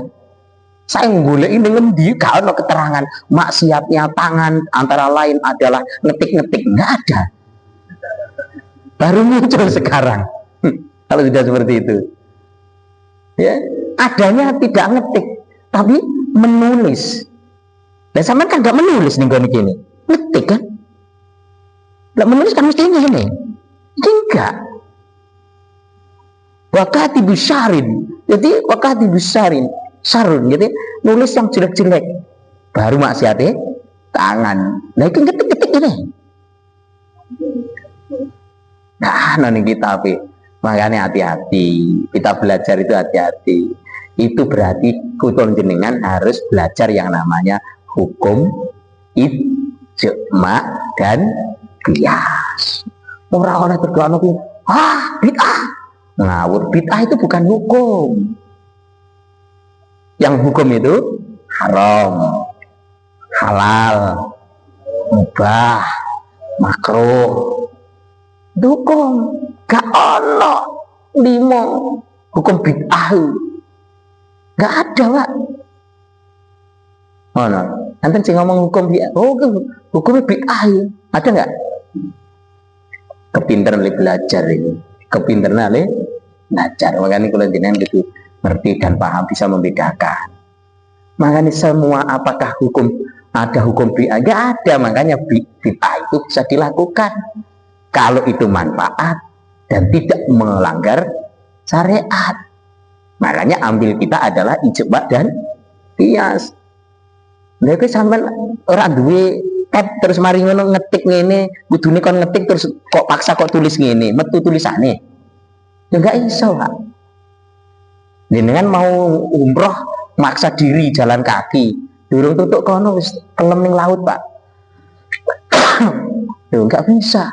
Saya ngulek ini ngendi gak ada keterangan maksiatnya tangan antara lain adalah ngetik-ngetik, nggak ada. Baru muncul sekarang. Kalau sudah seperti itu, ya adanya tidak ngetik tapi menulis. Dan sama kan nggak menulis nih gini, ngetik kan? Nggak menulis kan mestinya ini, enggak. Wakati bisarin, jadi wakati bisarin, sarun, jadi nulis yang jelek-jelek, baru maksiatnya tangan. Nah itu ngetik-ngetik ini. Nah, nanti kita makanya hati-hati, kita belajar itu hati-hati. Itu berarti kutun jenengan harus belajar yang namanya hukum ijma dan qiyas. Orang-orang terdoa bid'ah ngawur, bid'ah itu bukan hukum. Yang hukum itu haram, halal, mubah, makruh. Hukum gak ono limo hukum bid'ah, gak ada Pak. Oh no, nanti sih ngomong hukum bid'ah, hukum bid'ah ada nggak? Kepinteran oleh belajar ini, kepinteran oleh belajar. Makanya kalau jenengan gitu ngerti dan paham bisa membedakan. Makanya semua apakah hukum ada hukum bid'ah? Gak ada. Makanya bid'ah itu bisa dilakukan kalau itu manfaat dan tidak melanggar syariat. Makanya ambil kita adalah ijma dan qiyas. Lha kowe sampean ora duwe tab terus mari ngono ngetik ngene, kudune kon ngetik terus kok paksa kok tulis ngene, metu tulisane. Ya enggak iso, Pak. Jenengan mau umroh maksa diri jalan kaki, durung tutuk kono wis kelem ning laut, Pak. Ya enggak bisa.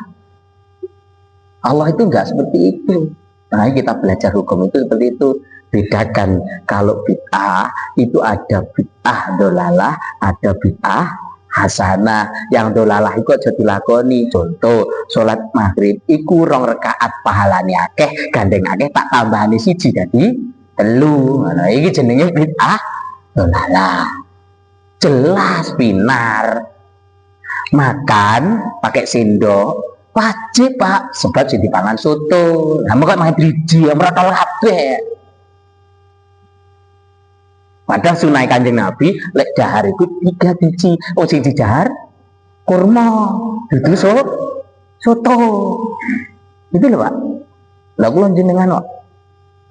Allah itu enggak seperti itu. Nah, kita belajar hukum itu seperti itu. Bedakan kalau bid'ah itu ada bid'ah dolalah, ada bid'ah hasanah. Yang dolalah itu aja dilakoni. Contoh, sholat maghrib iku 2 rakaat pahalane akeh, gandeng akeh tak tambahane 1 jadi 3. Nah, iki jenenge bid'ah dolalah. Jelas binar. Makan pakai sendok wajib Pak, sebab jadi pangan soto. Nah, kok main driji ora tau kabeh. Padahal sunai Kanjeng Nabi lek dahar itu 3 biji. Oh sing didahar kurma, dudu soto. Itu lho Pak. Lah kula jenengan kok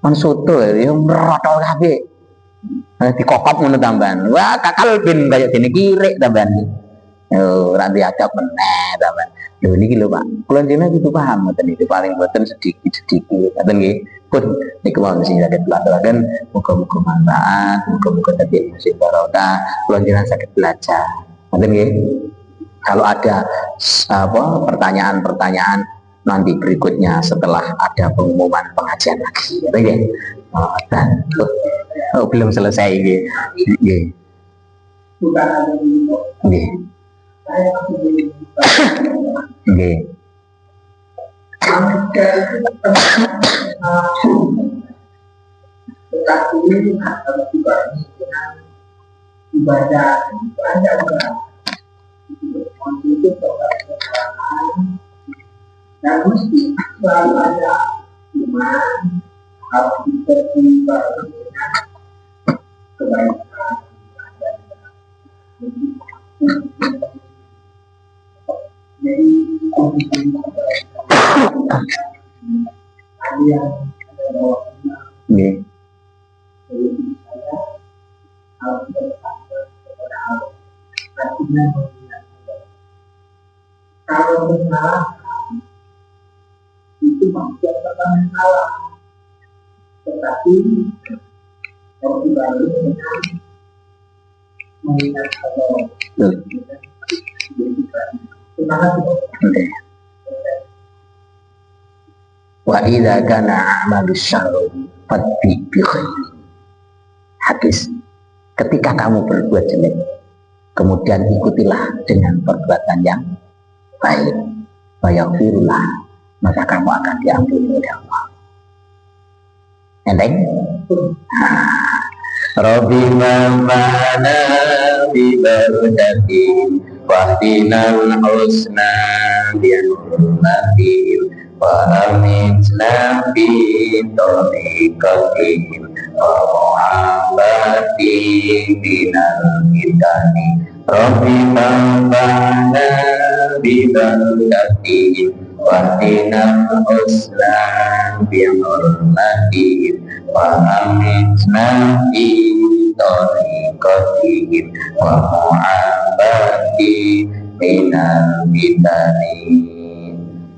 man soto ya merotol kabeh. Dikokop ngono tambahan. Wah, kakal ben kaya dene kirik tambahan. Ora diadab meneh tambahan. Lho niki lho Pak. Kula jenengan kudu paham ngoten iki paling boten sedikit-sedikit. Ngoten nggih. Pun niku mawon sing saged pelajaraken, muga-muga manfaat, muga-muga dadi sing barokah, kula jenengan saged belajar. Ngoten nggih. Kalau ada pertanyaan-pertanyaan nanti berikutnya setelah ada pengumuman pengajian lagi. Ngoten nggih. Belum selesai nggih. Nggih. Nggih. Nggih. Tetapi atau juga ibadah itu dan mesti selalu ada iman harus dipertimbangkan dengan kebaikan. Jadi ada yang Nggih. harus bertakwa kepada Allah. Artinya kalau bersalah itu maksudnya pertama salah, tetapi kalau dibalik dengan mengingat Allah. Terima kasih. Wa idza kana a'malu syarri fatbi bi khairi. Hadis, ketika kamu berbuat jelek, kemudian ikutilah dengan perbuatan yang baik, fayaghfirullah, maka kamu akan diampuni oleh Allah. Enteng? Rabbi mamana bi barakatin wahdinal husna bi hurmatin wa amitna bi tariqatin wa muhabbatin binal hidani. Rabbi mamana bi barakatin wahdinal husna bi hurmatin wa amitna fi tariqatihim wa mu'abati minal bidani.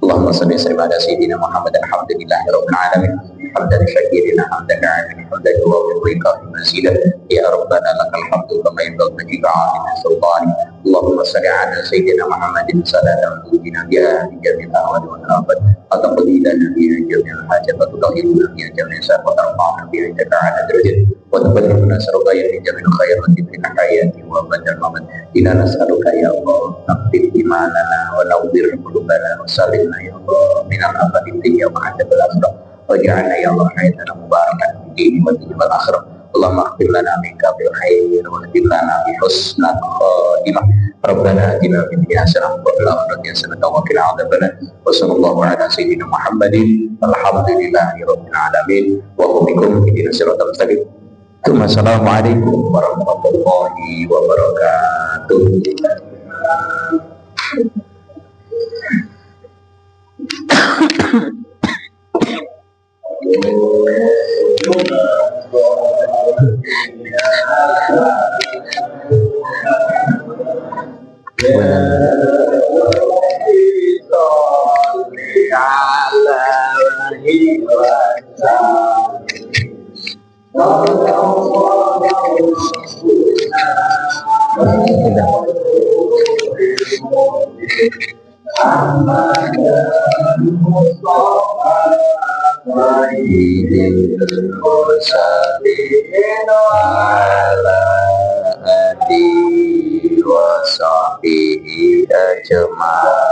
Allahumma salli ala sayyidina Muhammad alhamdulillahi rabbil alamin hamdan syakirina hamdan alamin hamdan yuwaffiqu mazida ya rabbana lakal hamdu kama yanbaghi li ta'ala sultani. Allahumma salli ala sayyidina Muhammadin salatan tujina biha jami'al ahwal wal afat atau qadidana biha jami'al hajat wa tudahhiruna biha jami'al sa'at wa tarfa'una biha ta'ala darajat wa tuballighuna sarabaya min jami'il khairati fi hayati wa badal mamat. Inna nas'aluka ya Allah naqdir imanana wa nawwir qulubana wa salimna ya Allah minal afati dunya wa adzabil akhirah waj'alna ya Allah hayatana mubarakan fi dini wa dunya wal akhirah. Allahumma aghfir lana minka bil khair wa hdil lana bi husnil khatimah. Rabbana atina fid dunya hasanah wa fil akhirati hasanah wa qina adzabannar. Wa sallallahu ala sayyidina Muhammadin alhamdulillahi rabbil alamin wa bikum ihdinas siratal mustaqim. Assalamualaikum warahmatullahi wabarakatuh. Ala alihi wa sahbihi ajma'in.